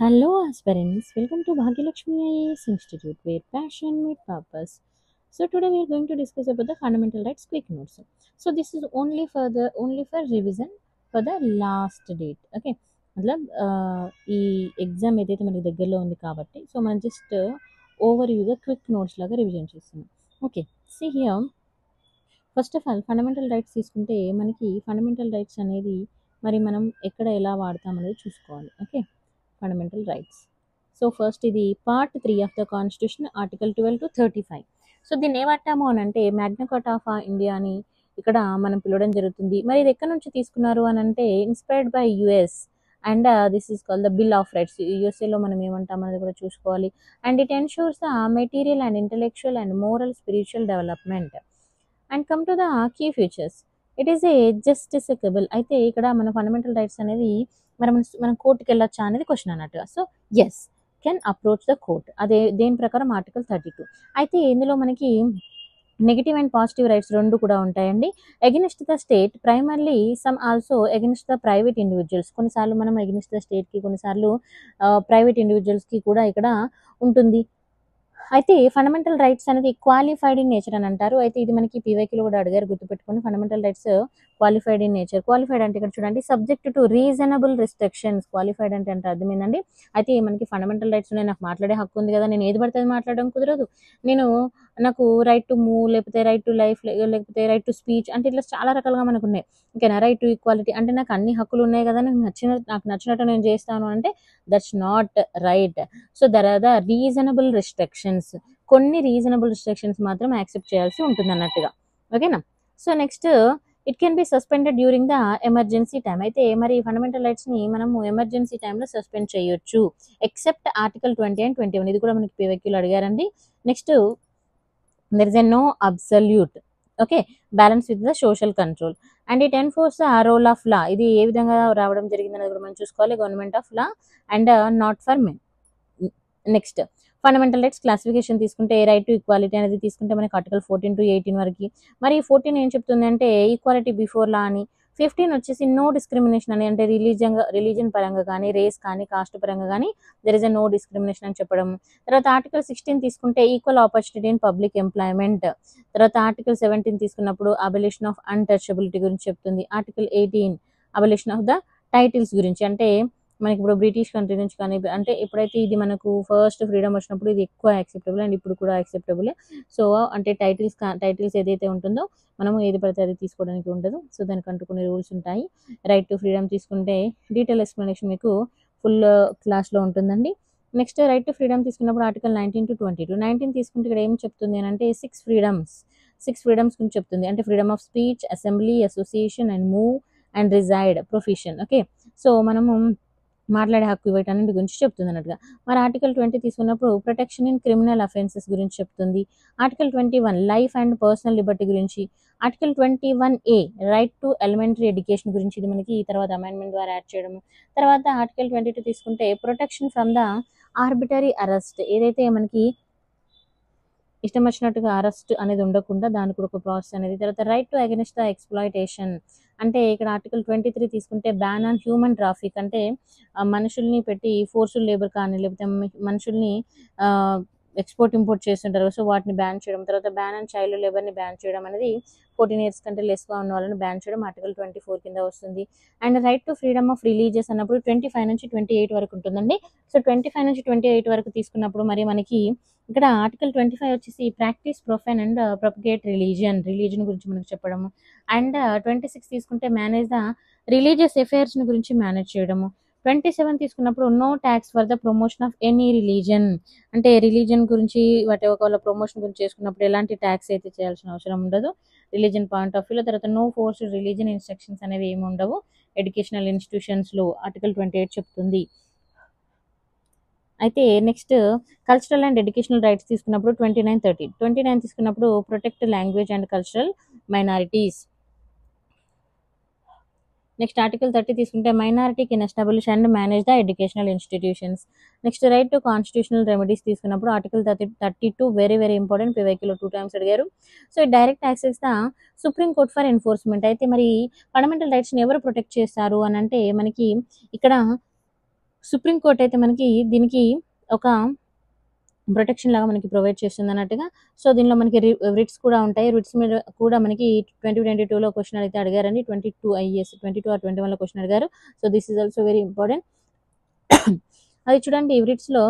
Hello, aspirants. Welcome to Bhagyalakshmi IAS Institute, where passion meets purpose. So today we are going to discuss about the fundamental rights quick notes. So this is only for revision for the last date. Okay, मतलब ఈ exam ఏదైతే మనకి దగ్గరలో ఉంది కాబట్టి so మనం just ఓవర్వ్యూగా quick notes లాగా revision చేస్తున్నాం. Okay, see here first of all fundamental rights తీసుకుంటే మనకి ఫండమెంటల్ రైట్స్ అనేది మరి మనం ఎక్కడ ఎలా వాడతాం అనేది చూసుకోవాలి. Okay, fundamental rights. So first ఇది part 3 of the constitution article 12 to 35. So దీన్ని ఏమంటాము అని అంటే మ్యాగ్నా కార్టా ఆఫ్ ఇండియా అని ఇక్కడ మనం పిలవడం జరుగుతుంది. మరి ఇది ఎక్కడి నుంచి తీసుకున్నారు అని అంటే inspired by US and this is called the bill of rights. యుఎస్ఏలో మనం ఏమంటాం అనేది కూడా చూసుకోవాలి. And it ensures the material and intellectual and moral spiritual development. And come to the key features, it is a justiciable. అయితే ఇక్కడ మన fundamental rights అనేది మనం కోర్టుకి వెళ్ళొచ్చా అనేది క్వశ్చన్ అన్నట్టుగా. So yes, can approach the court. అదే దేని ప్రకారం ఆర్టికల్ 32. అయితే ఇందులో మనకి నెగిటివ్ అండ్ పాజిటివ్ రైట్స్ రెండు కూడా ఉంటాయండి. Against the state primarily, some also against the private individuals. కొన్నిసార్లు మనం ఎగెనిస్ట్ ద స్టేట్కి, కొన్నిసార్లు ప్రైవేట్ ఇండివిజువల్స్కి కూడా ఇక్కడ ఉంటుంది. అయితే ఫండమెంటల్ రైట్స్ అనేది క్వాలిఫైడ్ ఇన్ నేచర్ అని అంటారు. అయితే ఇది మనకి పీవైక్యూలో కూడా అడిగారు, గుర్తుపెట్టుకోండి. Fundamental rights qualified in nature. Qualified అంటే ఇక్కడ చూడండి, subject to reasonable restrictions. Qualified అంటే అర్థమైందండి. అయితే మనకి ఫండమెంటల్ రైట్స్ ఉన్నాయి, నాకు మాట్లాడే హక్కు ఉంది కదా, నేను ఏది పడితే అది మాట్లాడడం కుదరదు. నాకు రైట్ టు మూవ్, లేకపోతే రైట్ టు లైఫ్, లేకపోతే రైట్ టు స్పీచ్, అంటే ఇట్లా చాలా రకాలుగా మనకు ఉన్నాయి. ఓకేనా, రైట్ టు ఈక్వాలిటీ అంటే నాకు అన్ని హక్కులు ఉన్నాయి కదా, నాకు నచ్చినట్టు నేను చేస్తాను అంటే that's not right. So there are the reasonable restrictions. కొన్ని రీజనబుల్ రిస్ట్రిక్షన్స్ మాత్రం యాక్సెప్ట్ చేయాల్సి ఉంటుంది అన్నట్టుగా. ఓకేనా. So next, it can be suspended during the emergency time. అయితే మరి ఫండమెంటల్ రైట్స్ని మనము ఎమర్జెన్సీ టైంలో సస్పెండ్ చేయొచ్చు, ఎక్సెప్ట్ ఆర్టికల్ 20 and 21. ఇది కూడా మనకి పీవైక్యూలో అడిగారండి. Next, there is a no absolute okay balance with the social control. And it enforce the role of law. ఇది ఏ విధంగా రావడం జరిగింది అనేది కూడా మనం చూసుకోవాలి. Government of law and not for men. Next, fundamental rights classification తీసుకుంటే రైట్ టు ఈక్వాలిటీ అనేది తీసుకుంటే మనకి ఆర్టికల్ 14 to 18 వరకు. మరి 14 ఏం చెప్తుంది అంటే ఈక్వాలిటీ బిఫోర్ లా అని. 15 వచ్చేసి నో డిస్క్రిమినేషన్ అని, అంటే రిలీజన్ పరంగా కానీ, రేస్ కానీ, కాస్ట్ పరంగా కానీ there is a no discrimination అని చెప్పడం. తర్వాత ఆర్టికల్ 16 తీసుకుంటే equal opportunity in public employment. తర్వాత ఆర్టికల్ 17 తీసుకున్నప్పుడు అబలిషన్ ఆఫ్ అన్టచబిలిటీ గురించి చెప్తుంది. Article 18 abolition of the titles గురించి, అంటే మనకి ఇప్పుడు బ్రిటిష్ కంట్రీ నుంచి కానీ, అంటే ఎప్పుడైతే ఇది మనకు ఫస్ట్ ఫ్రీడమ్ వచ్చినప్పుడు ఇది ఎక్కువ యాక్సెప్టబుల్ అండ్ ఇప్పుడు కూడా యాక్సెప్టబుల్. సో అంటే టైటిల్స్ ఏదైతే ఉంటుందో మనము ఏది పడితే అది తీసుకోవడానికి ఉండదు. సో దానికంటూ కొన్ని రూల్స్ ఉంటాయి. రైట్ టు ఫ్రీడమ్ తీసుకుంటే డీటెయిల్ ఎక్స్ప్లెనేషన్ మీకు ఫుల్ క్లాస్లో ఉంటుందండి. నెక్స్ట్, రైట్ టు ఫ్రీడమ్ తీసుకున్నప్పుడు ఆర్టికల్ 19 to 22. 19 తీసుకుంటే ఇక్కడ ఏం చెప్తుంది అని అంటే సిక్స్ ఫ్రీడమ్స్ గురించి చెప్తుంది. అంటే freedom of speech, assembly, association and move and reside, profession. Okay, so మనము మాట్లాడే హక్కు వీటన్నిటి గురించి చెప్తుంది అన్నట్టుగా. మరి ఆర్టికల్ 20 తీసుకున్నప్పుడు ప్రొటెక్షన్ ఇన్ క్రిమినల్ అఫెన్సెస్ గురించి చెప్తుంది. Article 21 life and personal liberty గురించి. Article 21A right to elementary education గురించి, ఇది మనకి తర్వాత అమెండ్మెంట్ ద్వారా యాడ్ చేయడము. తర్వాత ఆర్టికల్ 22 తీసుకుంటే protection from the arbitrary arrest, ఏదైతే మనకి ఇష్టం వచ్చినట్టుగా అరెస్ట్ అనేది ఉండకుండా దానికి కూడా ఒక ప్రాసెస్ అనేది. తర్వాత right to against the exploitation, అంటే ఇక్కడ ఆర్టికల్ 23 తీసుకుంటే బ్యాన్ ఆన్ హ్యూమన్ ట్రాఫిక్, అంటే మనుషుల్ని పెట్టి ఫోర్స్ఫుల్ లేబర్ కానీ, లేకపోతే మనుషుల్ని ఎక్స్పోర్ట్ ఇంపోర్ట్ చేస్తుంటారు, సో వాటిని బ్యాన్ చేయడం. తర్వాత బ్యాన్ ఆన్ చైల్డ్ లేబర్ని బ్యాన్ చేయడం అనేది 14 years కంటే లెస్గా ఉన్న వాళ్ళని బ్యాన్ చేయడం ఆర్టికల్ 24 కింద వస్తుంది. And right to freedom of religious అన్నప్పుడు 25 నుంచి 28 వరకు ఉంటుందండి. సో 25 నుంచి 28 వరకు తీసుకున్నప్పుడు మరి మనకి ఇక్కడ ఆర్టికల్ 25 వచ్చేసి practice, profane and propagate religion గురించి మనకు చెప్పడము. అండ్ 26 తీసుకుంటే మేనేజ్ ద రిలీజియస్ అఫైర్స్ని గురించి మేనేజ్ చేయడము. 27 తీసుకున్నప్పుడు no tax for the promotion of any religion, అంటే రిలీజన్ గురించి వాటి ఒకవేళ ప్రమోషన్ గురించి చేసుకున్నప్పుడు ఎలాంటి ట్యాక్స్ అయితే చేయాల్సిన అవసరం ఉండదు రిలీజన్ పాయింట్ ఆఫ్ వ్యూలో. తర్వాత నో ఫోర్స్డ్ రిలీజన్ ఇన్స్ట్రక్షన్స్ అనేవి ఏమి ఉండవు ఎడ్యుకేషనల్ ఇన్స్టిట్యూషన్స్లో, ఆర్టికల్ 28 చెప్తుంది. అయితే next, cultural and educational rights తీసుకున్నప్పుడు 29, 30. 29 తీసుకున్నప్పుడు protect language and cultural minorities. Next article 30 తీసుకుంటే minority can establish and manage the educational institutions. Next, right to constitutional remedies తీసుకున్నప్పుడు article 32 very very important, పీవైక్యూలో 2 times అడిగారు. So direct access the supreme court for enforcement. అయితే మరి fundamental రైట్స్ని ఎవరు protect చేస్తారు అని అంటే మనకి ఇక్కడ సుప్రీంకోర్టు అయితే మనకి దీనికి ఒక ప్రొటెక్షన్ లాగా మనకి ప్రొవైడ్ చేస్తుంది అన్నట్టుగా. సో దీనిలో మనకి రిట్స్ కూడా ఉంటాయి. రిట్స్ మీద కూడా మనకి 2022లో క్వశ్చన్ అయితే అడిగారండి. 22 ఆర్ 21లో క్వశ్చన్ అడిగారు. So this is also very important. అది చూడండి, రిట్స్లో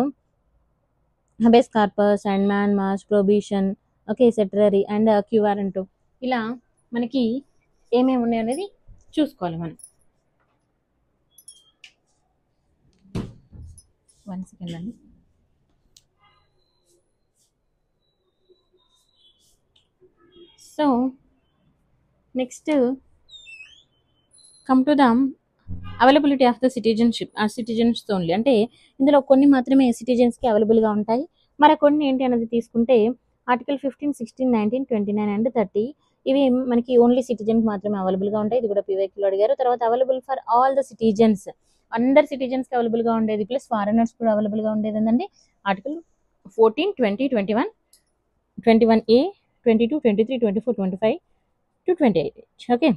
habeas corpus and mandamus prohibition, okay, certiorari and quo warranto, ఇలా మనకి ఏమేమి ఉన్నాయి అనేది చూసుకోవాలి మనం. 1 సెకండ్ అండి. So next come to the availability of the citizenship ఆ సిటిజన్స్ ఓన్లీ. అంటే ఇందులో కొన్ని మాత్రమే సిటిజన్స్కి అవైలబుల్గా ఉంటాయి. మరి కొన్ని ఏంటి అనేది తీసుకుంటే ఆర్టికల్ 15, 16, 19, 29 అండ్ 30 ఇవి మనకి ఓన్లీ సిటిజన్కి మాత్రమే అవైలబుల్గా ఉంటాయి. ఇది కూడా పీవైక్యూలో అడిగారు. తర్వాత available for all the citizens, అందరు సిటిజన్స్కి అవైలబుల్గా ఉండేది, ప్లస్ ఫారినర్స్ కూడా అవైలబుల్గా ఉండేది ఏంటండి article 14, 20, 21, 21A, 22, 23, 24, 25 to 28. Okay,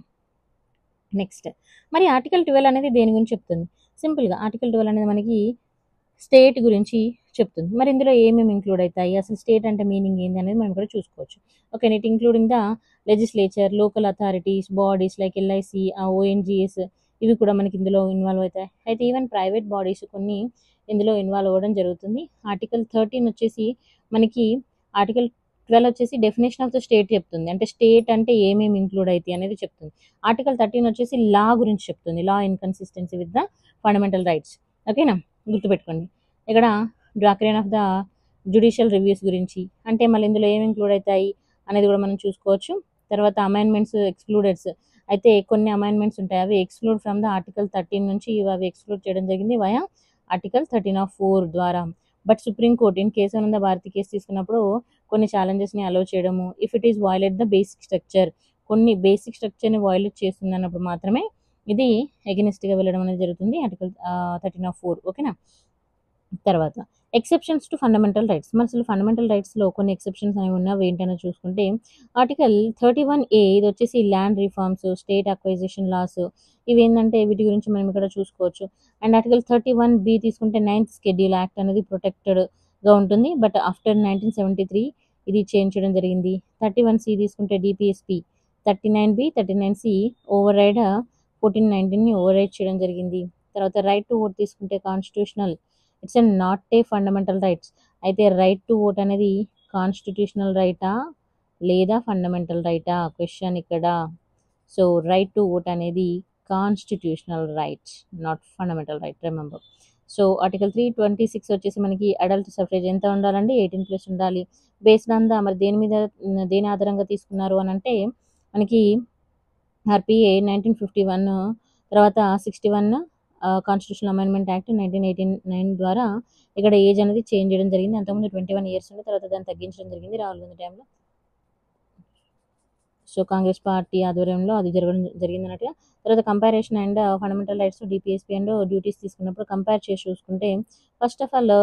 next మరి ఆర్టికల్ 12 అనేది దేని గురించి చెప్తుంది? సింపుల్గా ఆర్టికల్ 12 అనేది మనకి స్టేట్ గురించి చెప్తుంది. మరి ఇందులో ఏమేమి ఇంక్లూడ్ అవుతాయి, అసలు స్టేట్ అంటే మీనింగ్ ఏంది అనేది మనం కూడా చూసుకోవచ్చు. Okay, it including the legislature, local authorities, bodies like LIC, ONGC, ఇవి కూడా మనకి ఇందులో ఇన్వాల్వ్ అవుతాయి. అయితే ఈవెన్ ప్రైవేట్ బాడీస్ కొన్ని ఇందులో ఇన్వాల్వ్ అవ్వడం జరుగుతుంది. ఆర్టికల్ 13 వచ్చేసి మనకి ఆర్టికల్ 12 వచ్చేసి డెఫినేషన్ ఆఫ్ ద స్టేట్ చెప్తుంది. అంటే స్టేట్ అంటే ఏమేమి ఇంక్లూడ్ అవుతాయి అనేది చెప్తుంది. ఆర్టికల్ 13 వచ్చేసి లా గురించి చెప్తుంది, law inconsistency with the fundamental rights. ఓకేనా, గుర్తుపెట్టుకోండి. ఇక్కడ doctrine of the judicial reviews గురించి, అంటే మళ్ళీ ఇందులో ఏమి ఇంక్లూడ్ అవుతాయి అనేది కూడా మనం చూసుకోవచ్చు. తర్వాత అమైన్మెంట్స్, ఎక్స్క్లూడెడ్స్, అయితే కొన్ని అమైన్మెంట్స్ ఉంటాయి, అవి ఎక్స్క్లూడ్ ఫ్రమ్ ద ఆర్టికల్ 13 నుంచి అవి ఎక్స్క్లూడ్ చేయడం జరిగింది వయా ఆర్టికల్ 13(4) ద్వారా. బట్ సుప్రీంకోర్టు ఇన్ కేసు ఆనంద భారతి కేసు తీసుకున్నప్పుడు కొన్ని ఛాలెంజెస్ని అలో చేయడము, if it is violate the basic structure, కొన్ని బేసిక్ స్ట్రక్చర్ని వయలేట్ చేస్తుంది అన్నప్పుడు మాత్రమే ఇది ఎగెనిస్ట్గా వెళ్ళడం అనేది జరుగుతుంది, ఆర్టికల్ 13(4). ఓకేనా, తర్వాత ఎక్సెప్షన్స్ టు ఫండమెంటల్ రైట్స్. మరి అసలు ఫండమెంటల్ రైట్స్లో కొన్ని ఎక్సెప్షన్స్ అనేవి ఉన్నవి ఏంటనే చూసుకుంటే ఆర్టికల్ 31A, ఇది వచ్చేసి land reforms, state acquisition loss, ఇవి ఏంటంటే వీటి గురించి మనం ఇక్కడ చూసుకోవచ్చు. అండ్ ఆర్టికల్ 31B తీసుకుంటే 9th షెడ్యూల్ యాక్ట్ అనేది ప్రొటెక్టెడ్గా ఉంటుంది, బట్ ఆఫ్టర్ 1973 ఇది చేంజ్ చేయడం జరిగింది. 31C తీసుకుంటే DPSP, 39B, 39C override 1419ని ఓవర్ రైడ్ చేయడం జరిగింది. తర్వాత రైట్ టు ఓట్ తీసుకుంటే constitutional, it's and not a fundamental rights. అయితే రైట్ టు ఓట్ అనేది కాన్స్టిట్యూషనల్ రైటా లేదా ఫండమెంటల్ రైటా క్వశ్చన్ ఇక్కడ. సో రైట్ టు ఓట్ అనేది constitutional right, not fundamental right, remember. So article 326 వచ్చేసి మనకి అడల్ట్ సఫరేజ్ ఎంత ఉండాలండి, 18+ ఉండాలి. బేస్డ్ ఆన్ ద, మరి దేని మీద, దేని ఆధారంగా తీసుకున్నారు అని అంటే మనకి ఆర్పిఏ 1951, తర్వాత 61 కాన్స్టిట్యూషనల్ అమెండ్మెంట్ యాక్ట్ 1989 ద్వారా ఇక్కడ ఏజ్ అనేది చేంజ్ చేయడం జరిగింది. అంతకుముందు 21 ఇయర్స్ ఉండే, తర్వాత దాన్ని తగ్గించడం జరిగింది రాహుల్ గాంధీ టైంలో. సో కాంగ్రెస్ పార్టీ ఆధ్వర్యంలో అది జరిగింది అన్నట్టుగా. తర్వాత comparison and fundamental rights, DPSP and duties తీసుకున్నప్పుడు కంపేర్ చేసి చూసుకుంటే ఫస్ట్ ఆఫ్ ఆల్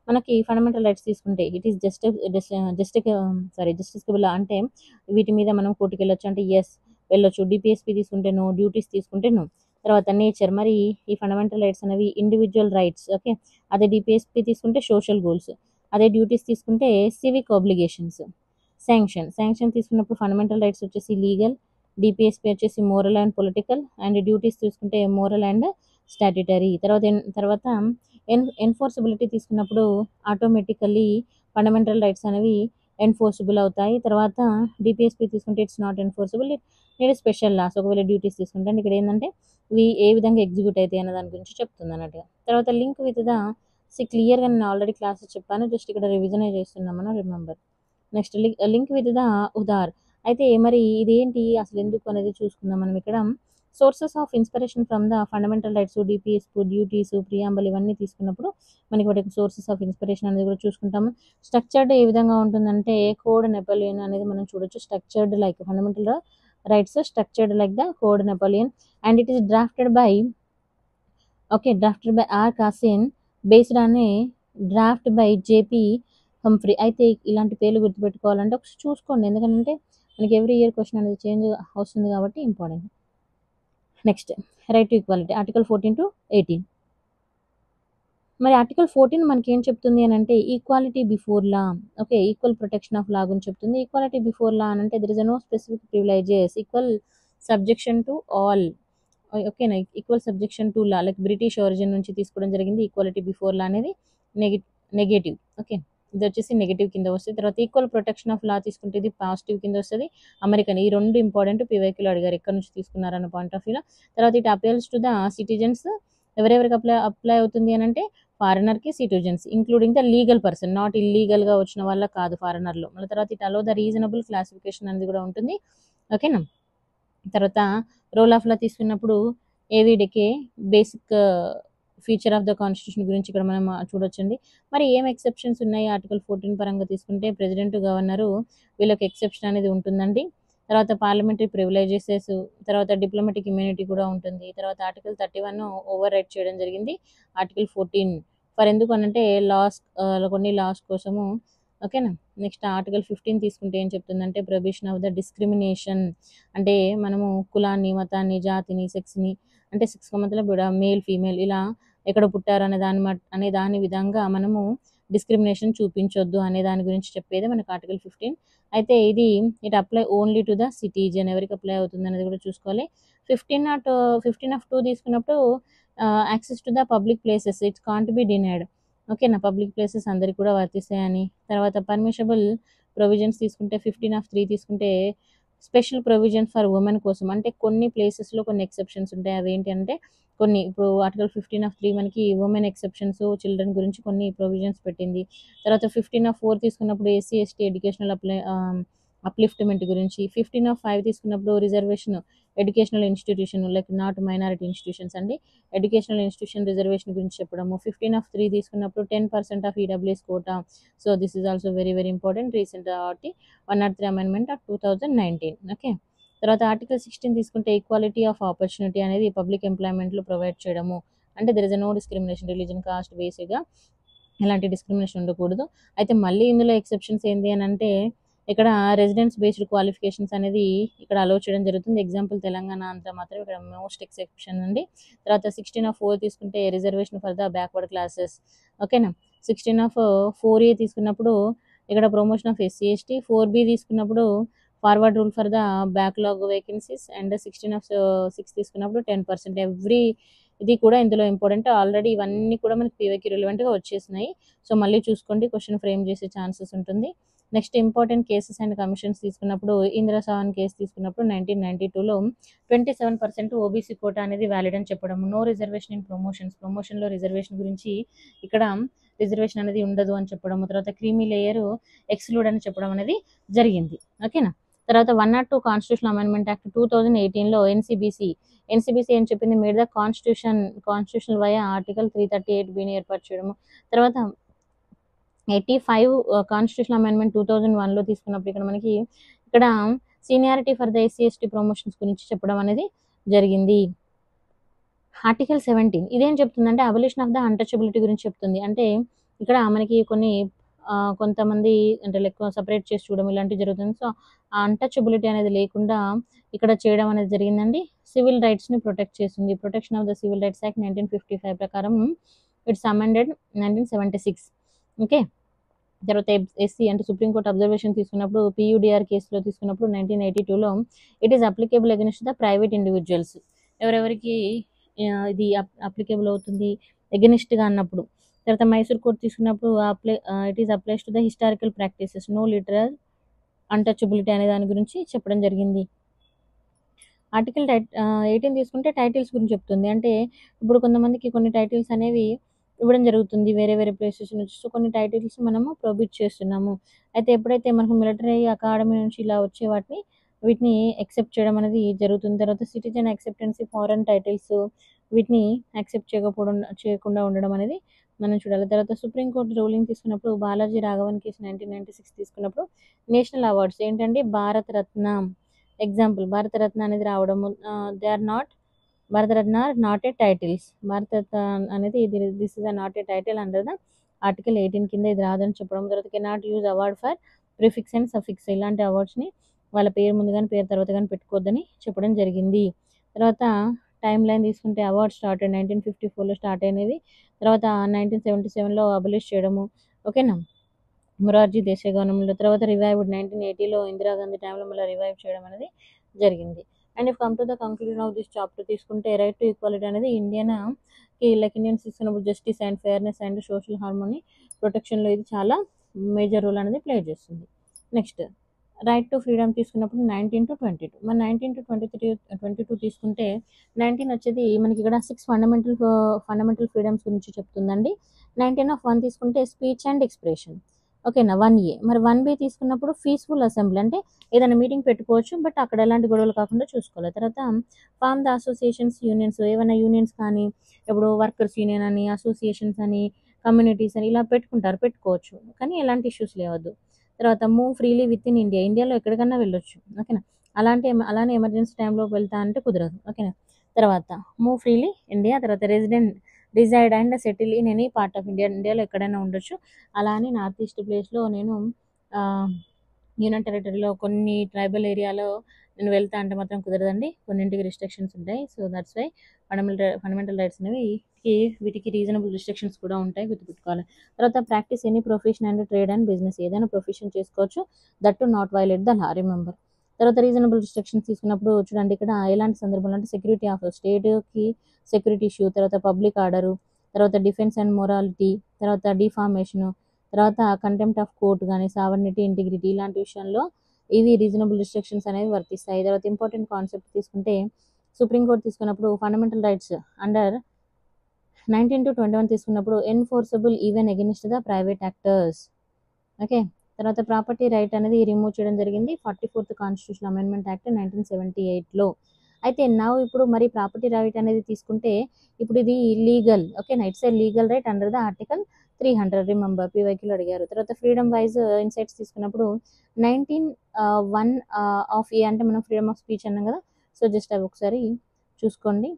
మనకి ఫండమెంటల్ రైట్స్ తీసుకుంటే ఇట్ ఈస్ జస్టిస్కబుల్, అంటే వీటి మీద మనం కోర్టుకు వెళ్ళొచ్చు అంటే ఎస్ వెళ్ళొచ్చు. డిపిఎస్పి తీసుకుంటే నో, డ్యూటీస్ తీసుకుంటే నో. తర్వాత నేచర్, మరి ఈ ఫండమెంటల్ రైట్స్ అనేవి ఇండివిజువల్ రైట్స్. ఓకే, అదే డిపిఎస్పి తీసుకుంటే సోషల్ గోల్స్, అదే డ్యూటీస్ తీసుకుంటే సివిక్ ఆబ్లిగేషన్స్. శాంక్షన్ తీసుకున్నప్పుడు ఫండమెంటల్ రైట్స్ వచ్చేసి లీగల్, డిపిఎస్పి వచ్చేసి moral and political, and duties తీసుకుంటే మోరల్ అండ్ స్టాట్యుటరీ. తర్వాత ఎన్ఫోర్సబిలిటీ తీసుకున్నప్పుడు ఆటోమేటికల్లీ ఫండమెంటల్ రైట్స్ అనేవి ఎన్ఫోర్సబుల్ అవుతాయి. తర్వాత డిపిఎస్పి తీసుకుంటే it's not enforceable, it special laws. ఒకవేళ డ్యూటీస్ తీసుకుంటే ఇక్కడ ఏంటంటే ఇవి ఏ విధంగా ఎగ్జిక్యూట్ అవుతాయి అన్న దాని గురించి చెప్తుంది అన్నట్టుగా. తర్వాత లింక్ విత్ ద క్లియర్గా నేను ఆల్రెడీ క్లాసెస్ చెప్పాను, జస్ట్ ఇక్కడ రివిజన్ చేస్తున్నాం మనం, remember. Next link with the ఉదార్. అయితే మరి ఇదేంటి అసలు ఎందుకు అనేది చూసుకుందాం మనం ఇక్కడ. Sources of inspiration from the fundamental rights, DPSP, duties, preamble ఇవన్నీ తీసుకున్నప్పుడు మనకి వాటి సోర్సెస్ ఆఫ్ ఇన్స్పిరేషన్ అనేది కూడా చూసుకుంటాము. స్ట్రక్చర్డ్ ఏ విధంగా ఉంటుందంటే కోడ్ నెపోలియన్ అనేది మనం చూడొచ్చు. Structured like fundamental rights, structured like the code Napoleon, and it is drafted by R Cassin, based on a draft by JP Humphrey. అయితే ఇలాంటి పేర్లు గుర్తుపెట్టుకోవాలంటే ఒకసారి చూసుకోండి, ఎందుకంటే మనకి ఎవ్రీ ఇయర్ క్వశ్చన్ అనేది చేంజ్ వస్తుంది కాబట్టి important. Next right to equality, article 14 to 18. మరి ఆర్టికల్ 14 మనకేం చెప్తుంది అనంటే equality before law. Okay. Equal protection of law గురించి చెప్తుంది. ఈక్వాలిటీ బిఫోర్ లా అనంటే there is no specific privileges, equal subjection to all. ఓకేనా. Equal subjection to law like British origin నుంచి తీసుకోవడం జరిగింది. ఈక్వాలిటీ బిఫోర్ లా అనేది నెగటివ్. ఓకే. ఇది వచ్చేసి నెగటివ్ కింద వస్తుంది. తర్వాత ఈక్వల్ ప్రొటెక్షన్ ఆఫ్ లా తీసుకుంటే ఇది పాజిటివ్ కింద వస్తుంది. అమెరికన్ ఈ రెండు ఇంపార్టెంట్ పీవైక్యూలో అడిగారు ఎక్కడి నుంచి తీసుకున్నారన్న పాయింట్ ఆఫ్ వ్యూలో. తర్వాత it appeals to the citizens. ఎవరెవరికి అప్లై అవుతుంది అని అంటే ఫారినర్కి, citizens including the legal person, not ఇల్లీగల్గా వచ్చిన వాళ్ళ కాదు ఫారినర్లో. మళ్ళీ తర్వాత it allow the reasonable classification అనేది కూడా ఉంటుంది. ఓకేనా. తర్వాత రోల్ ఆఫ్ లా తీసుకున్నప్పుడు ఏవిడికే basic feature of the constitution గురించి ఇక్కడ మనం చూడొచ్చండి. మరి ఏం ఎక్సెప్షన్స్ ఉన్నాయి ఆర్టికల్ 14 పరంగా తీసుకుంటే ప్రెసిడెంట్, గవర్నరు వీళ్ళకి ఎక్సెప్షన్ అనేది ఉంటుందండి. తర్వాత పార్లమెంటరీ ప్రివిలైజెసెస్, తర్వాత డిప్లొమాటిక్ ఇమ్యూనిటీ కూడా ఉంటుంది. తర్వాత ఆర్టికల్ 31 ఓవర్ రైట్ చేయడం జరిగింది. ఆర్టికల్ 14 ఫర్ ఎందుకు అనంటే కొన్ని లాస్ కోసము. ఓకేనా. నెక్స్ట్ ఆర్టికల్ 15 తీసుకుంటే ఏం చెప్తుందంటే ప్రొహిబిషన్ ఆఫ్ ద డిస్క్రిమినేషన్. అంటే మనము కులాన్ని, మతాన్ని, జాతిని, సెక్స్ని అంటే సెక్స్ మతలబ్ కూడా మేల్ ఫీమేల్ ఇలా ఎక్కడ పుట్టారు అనే దాని విధంగా మనము డిస్క్రిమినేషన్ చూపించొద్దు అనే దాని గురించి చెప్పేది మనకు ఆర్టికల్ 15. అయితే it apply only to the citizen. ఎవరికి అప్లై అవుతుంది అనేది కూడా చూసుకోవాలి. 15 తీసుకున్నప్పుడు access to the public places it's can't be denied. ఓకేనా. పబ్లిక్ ప్లేసెస్ అందరికి కూడా వర్తిస్తాయని. తర్వాత పర్మిషబుల్ ప్రొవిజన్స్ తీసుకుంటే 15 తీసుకుంటే స్పెషల్ ప్రొవిజన్ ఫర్ ఉమెన్ కోసం. అంటే కొన్ని ప్లేసెస్లో కొన్ని ఎక్సెప్షన్స్ ఉంటాయి. అవి ఏంటి అంటే కొన్ని ఇప్పుడు ఆర్టికల్ 15 మనకి ఉమెన్ ఎక్సెప్షన్స్, చిల్డ్రన్ గురించి కొన్ని ప్రొవిజన్స్ పెట్టింది. తర్వాత 15 తీసుకున్నప్పుడు ఎస్సీ ఎస్టీ ఎడ్యుకేషనల్ అప్లిఫ్ట్మెంట్ గురించి. 15 తీసుకున్నప్పుడు reservation educational institution like not minority institutions అండి, ఎడ్యుకేషనల్ ఇన్స్టిట్యూషన్ రిజర్వేషన్ గురించి చెప్పడము. 15 తీసుకున్నప్పుడు 10% of EWS quota. So this is also very very important. Recent 103 amendment of 2019. Okay. తర్వాత ఆర్టికల్ 16 తీసుకుంటే ఈక్వాలిటీ ఆఫ్ ఆపర్చునిటీ అనేది public ఎంప్లాయ్మెంట్లో ప్రొవైడ్ చేయడము. అంటే there is no discrimination religion, caste బేస్గా ఎలాంటి డిస్క్రిమినేషన్ ఉండకూడదు. అయితే మళ్ళీ ఇందులో ఎక్సెప్షన్స్ ఏంటి అని అంటే ఇక్కడ రెసిడెన్స్ బేస్డ్ క్వాలిఫికేషన్స్ అనేది ఇక్కడ అలో చేయడం జరుగుతుంది. ఎగ్జాంపుల్ తెలంగాణ, ఆంధ్ర మాత్రం ఇక్కడ మోస్ట్ ఎక్సెప్షన్ అండి. తర్వాత 16 తీసుకుంటే reservation for the backward classes. ఓకేనా. 16 తీసుకున్నప్పుడు ఇక్కడ promotion of SC ST. 4B తీసుకున్నప్పుడు forward rule for the backlog vacancies. And 16 తీసుకున్నప్పుడు 10%. ఇది కూడా ఇందులో ఇంపార్టెంట్. ఆల్రెడీ ఇవన్నీ కూడా మనకి పీవైకి రిలవెంట్గా వచ్చేసినాయి. సో మళ్ళీ చూసుకోండి, క్వశ్చన్ ఫ్రేమ్ చేసే ఛాన్సెస్ ఉంటుంది. Next important cases and commissions తీసుకున్నప్పుడు ఇందిరా సహాన్ కేసు తీసుకున్నప్పుడు 1992లో 27% ఓబీసీ కోటా అనేది వ్యాలిడ్ అని చెప్పడం. నో రిజర్వేషన్ ఇన్ ప్రమోషన్లో రిజర్వేషన్ గురించి ఇక్కడ రిజర్వేషన్ అనేది ఉండదు అని చెప్పడం. తర్వాత క్రీమీ లేయర్ ఎక్స్క్లూడ్ అని చెప్పడం అనేది జరిగింది. ఓకేనా. తర్వాత 102 కాన్స్టిట్యూషన్ అమెండ్మెంట్ యాక్ట్ 2018లో ఎన్సీబీసీ ఏం చెప్పింది, మేడ్ ద కాన్స్టిట్యూషనల్ వయ ఆర్టికల్ 338 ఏర్పాటు చేయడము. తర్వాత 85 కాన్స్టిట్యూషన్ అమెండ్మెంట్ 2001లో తీసుకున్నప్పుడు ఇక్కడ seniority for the SC ST promotions గురించి చెప్పడం అనేది జరిగింది. ఆర్టికల్ 17 ఇదేం చెప్తుందంటే అబలిషన్ ఆఫ్ ద అన్టచబిలిటీ గురించి చెప్తుంది. అంటే ఇక్కడ మనకి కొంతమంది అంటే లైక్ సపరేట్ చేసి చూడడం ఇలాంటివి జరుగుతుంది. సో ఆ అన్టచబిలిటీ అనేది లేకుండా ఇక్కడ చేయడం అనేది జరిగిందండి. సివిల్ రైట్స్ని ప్రొటెక్ట్ చేస్తుంది. Protection of the civil rights act 1955 ప్రకారం ఇట్స్ అమెండెడ్ 1976. ఓకే. తర్వాత ఎస్సీ అంటే సుప్రీంకోర్టు అబ్జర్వేషన్ తీసుకున్నప్పుడు పియూడిఆర్ కేసులో తీసుకున్నప్పుడు 1982లో it is applicable against the private individuals. ఎవరెవరికి ఇది అప్లికేబుల్ అవుతుంది ఎగెనిస్ట్గా అన్నప్పుడు. తర్వాత మైసూర్ కోర్టు తీసుకున్నప్పుడు it is applies to the historical practices, no literal untouchability అనే దాని గురించి చెప్పడం జరిగింది. ఆర్టికల్ 18 తీసుకుంటే టైటిల్స్ గురించి చెప్తుంది. అంటే ఇప్పుడు కొంతమందికి కొన్ని టైటిల్స్ అనేవి ఇవ్వడం జరుగుతుంది వేరే వేరే ప్లేసెస్ నుంచి. సో కొన్ని టైటిల్స్ మనము ప్రొహిబిట్ చేస్తున్నాము. అయితే ఎప్పుడైతే మనకు మిలిటరీ అకాడమీ నుంచి ఇలా వచ్చే వీటిని యాక్సెప్ట్ చేయడం అనేది జరుగుతుంది. తర్వాత సిటిజన్ యాక్సెప్టెన్సీ ఫారెన్ టైటిల్స్ వీటిని యాక్సెప్ట్ చేయకుండా ఉండడం అనేది మనం చూడాలి. తర్వాత సుప్రీంకోర్టు రూలింగ్ తీసుకున్నప్పుడు బాలాజీ రాఘవన్ కేసు 1996 తీసుకున్నప్పుడు నేషనల్ అవార్డ్స్ ఏంటంటే భారతరత్న. ఎగ్జాంపుల్ భారతరత్న అనేది రావడము. Bharat Ratna are not a titles. Bharat Ratna అనేది this is not a title under the article 18 కింద ఇది రాదని చెప్పడం. తర్వాత cannot use award for prefix and suffix. ఇలాంటి అవార్డ్స్ని వాళ్ళ పేరు ముందు కానీ పేరు తర్వాత కానీ పెట్టుకోవద్దని చెప్పడం జరిగింది. తర్వాత టైమ్ లైన్ తీసుకుంటే అవార్డ్ స్టార్ట్ 1954లో స్టార్ట్ అయినది. తర్వాత 1977లో అబలిష్ చేయడము. ఓకేనా. మొరార్జీ దేశాయ్ గవర్నమెంట్‌లో తర్వాత రివైవ్డ్ 1980లో ఇందిరాగాంధీ టైంలో మళ్ళీ రివైవ్ చేయడం అనేది జరిగింది. And if come to the conclusion of this chapter తీసుకుంటే రైట్ టు ఈక్వాలిటీ అనేది ఇండియన్స్ ఇస్తున్నప్పుడు justice and fairness and social harmony ప్రొటెక్షన్లో ఇది చాలా మేజర్ రోల్ అనేది ప్లే చేస్తుంది. నెక్స్ట్ రైట్ టు ఫ్రీడమ్ తీసుకున్నప్పుడు 19 to 22. మరి 19 to 22 తీసుకుంటే 19 వచ్చేది మనకి ఇక్కడ 6 ఫండమెంటల్ ఫ్రీడమ్స్ గురించి చెప్తుందండి. 19 తీసుకుంటే స్పీచ్ అండ్ ఎక్స్ప్రెషన్. ఓకేనా. 1A. మరి 1B తీసుకున్నప్పుడు పీస్ఫుల్ అసెంబ్లీ అంటే ఏదైనా మీటింగ్ పెట్టుకోవచ్చు, బట్ అక్కడ ఎలాంటి గొడవలు కాకుండా చూసుకోవాలి. తర్వాత ఫార్మ్ ద అసోసియేషన్స్, యూనియన్స్, ఏమైనా యూనియన్స్ కానీ ఇప్పుడు వర్కర్స్ యూనియన్ అని, అసోసియేషన్స్ అని, కమ్యూనిటీస్ అని ఇలా పెట్టుకోవచ్చు, కానీ ఎలాంటి ఇష్యూస్ లేవద్దు. తర్వాత move freely with in India, ఇండియాలో ఎక్కడికన్నా వెళ్ళొచ్చు. ఓకేనా. అలానే ఎమర్జెన్సీ టైంలో వెళ్తా అంటే కుదరదు. ఓకేనా. తర్వాత మూవ్ ఫ్రీలీ ఇండియా, తర్వాత reside and settle in any part of India, ఇండియాలో ఎక్కడైనా ఉండొచ్చు. అలా అని నార్త్ ఈస్ట్ ప్లేస్లో నేను యూనియన్ టెరిటరీలో కొన్ని ట్రైబల్ ఏరియాలో నేను వెళ్తా అంటే మాత్రం కుదరదండి, కొన్నింటికి రిస్ట్రిక్షన్స్ ఉంటాయి. So that's why fundamental rights అనేవి వీటికి రీజనబుల్ రిస్ట్రిక్షన్స్ కూడా ఉంటాయి, గుర్తుపెట్టుకోవాలి. తర్వాత practice any profession and trade and business, ఏదైనా ప్రొఫెషన్ చేసుకోవచ్చు, that to not violate the law, remember. తర్వాత రీజనబుల్ రిస్ట్రిక్షన్స్ తీసుకున్నప్పుడు చూడండి ఇక్కడ ఎలాంటి సందర్భంలో అంటే సెక్యూరిటీ ఆఫ్ స్టేట్కి సెక్యూరిటీ ఇష్యూ, తర్వాత పబ్లిక్ ఆర్డరు, తర్వాత డిఫెన్స్ అండ్ మొరాలిటీ, తర్వాత డిఫార్మేషను, తర్వాత కంటెంప్ట్ ఆఫ్ కోర్ట్ కానీ సావర్నిటీ, ఇంటిగ్రిటీ ఇలాంటి విషయంలో ఇవి రీజనబుల్ రిస్ట్రిక్షన్స్ అనేవి వర్తిస్తాయి. తర్వాత ఇంపార్టెంట్ కాన్సెప్ట్ తీసుకుంటే సుప్రీంకోర్టు తీసుకున్నప్పుడు ఫండమెంటల్ రైట్స్ అండర్ 19 to 21 తీసుకున్నప్పుడు enforceable even against the private actors. Okay. తర్వాత ప్రాపర్టీ రైట్ అనేది రిమూవ్ చేయడం జరిగింది 44th కాన్స్టిట్యూషన్ అమెండ్మెంట్ యాక్ట్ 1978లో. అయితే ఇప్పుడు మరి ప్రాపర్టీ రైట్ అనేది తీసుకుంటే ఇప్పుడు ఇది లీగల్. ఓకేనా. It's a legal right under the article 300, remember, పీవైక్యూలో అడిగారు. తర్వాత ఫ్రీడమ్ వైజ్ ఇన్సైట్స్ తీసుకున్నప్పుడు 19(1) ఆఫ్ ఏ అంటే మనం ఫ్రీడమ్ ఆఫ్ స్పీచ్ అన్నాం కదా. సో జస్ట్ అవి ఒకసారి చూసుకోండి.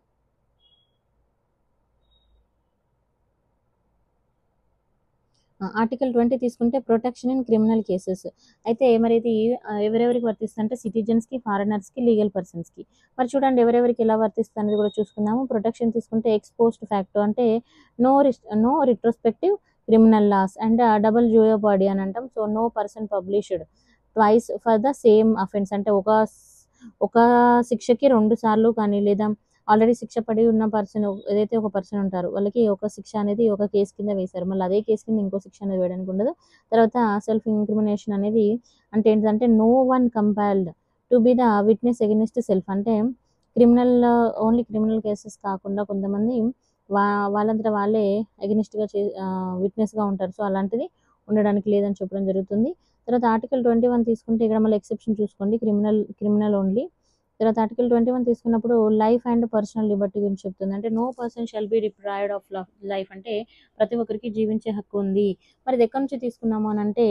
ఆర్టికల్ 20 తీసుకుంటే ప్రొటెక్షన్ ఇన్ క్రిమినల్ కేసెస్. అయితే మరి ఇది ఎవరెవరికి వర్తిస్తుంది అంటే సిటిజన్స్కి, ఫారినర్స్కి, లీగల్ పర్సన్స్కి. మరి చూడండి ఎవరెవరికి ఎలా వర్తిస్తుంది అనేది కూడా చూసుకుందాము. ప్రొటెక్షన్ తీసుకుంటే ఎక్స్ పోస్ట్ ఫ్యాక్టో అంటే no retrospective criminal laws and double jeopardy అని అంటాం. So no person published twice for the same offence అంటే ఒక శిక్షకి 2 సార్లు కానీ, లేదా ఆల్రెడీ శిక్ష పడి ఉన్న పర్సన్ ఏదైతే ఒక పర్సన్ ఉంటారో వాళ్ళకి ఒక శిక్ష అనేది ఒక కేసు కింద వేశారు, మళ్ళీ అదే కేసు కింద ఇంకో శిక్ష అనేది వేయడానికి ఉండదు. తర్వాత సెల్ఫ్ ఇంక్రిమినేషన్ అనేది అంటే ఏంటంటే no one compiled to be the witness against self అంటే ఓన్లీ క్రిమినల్ కేసెస్ కాకుండా కొంతమంది వాళ్ళంతటా వాళ్ళే ఎగెనిస్ట్గా విట్నెస్గా ఉంటారు. సో అలాంటిది ఉండడానికి లేదని చెప్పడం జరుగుతుంది. తర్వాత ఆర్టికల్ 21 తీసుకుంటే ఇక్కడ మళ్ళీ ఎక్సెప్షన్ చూసుకోండి, క్రిమినల్ ఓన్లీ. తర్వాత ఆర్టికల్ 21 తీసుకున్నప్పుడు లైఫ్ అండ్ పర్సనల్ లిబర్టీ గురించి చెప్తుంది. అంటే no person shall be deprived of life అంటే ప్రతి ఒక్కరికి జీవించే హక్కు ఉంది. మరి ఇది ఎక్కడి నుంచి తీసుకున్నాము అని అంటే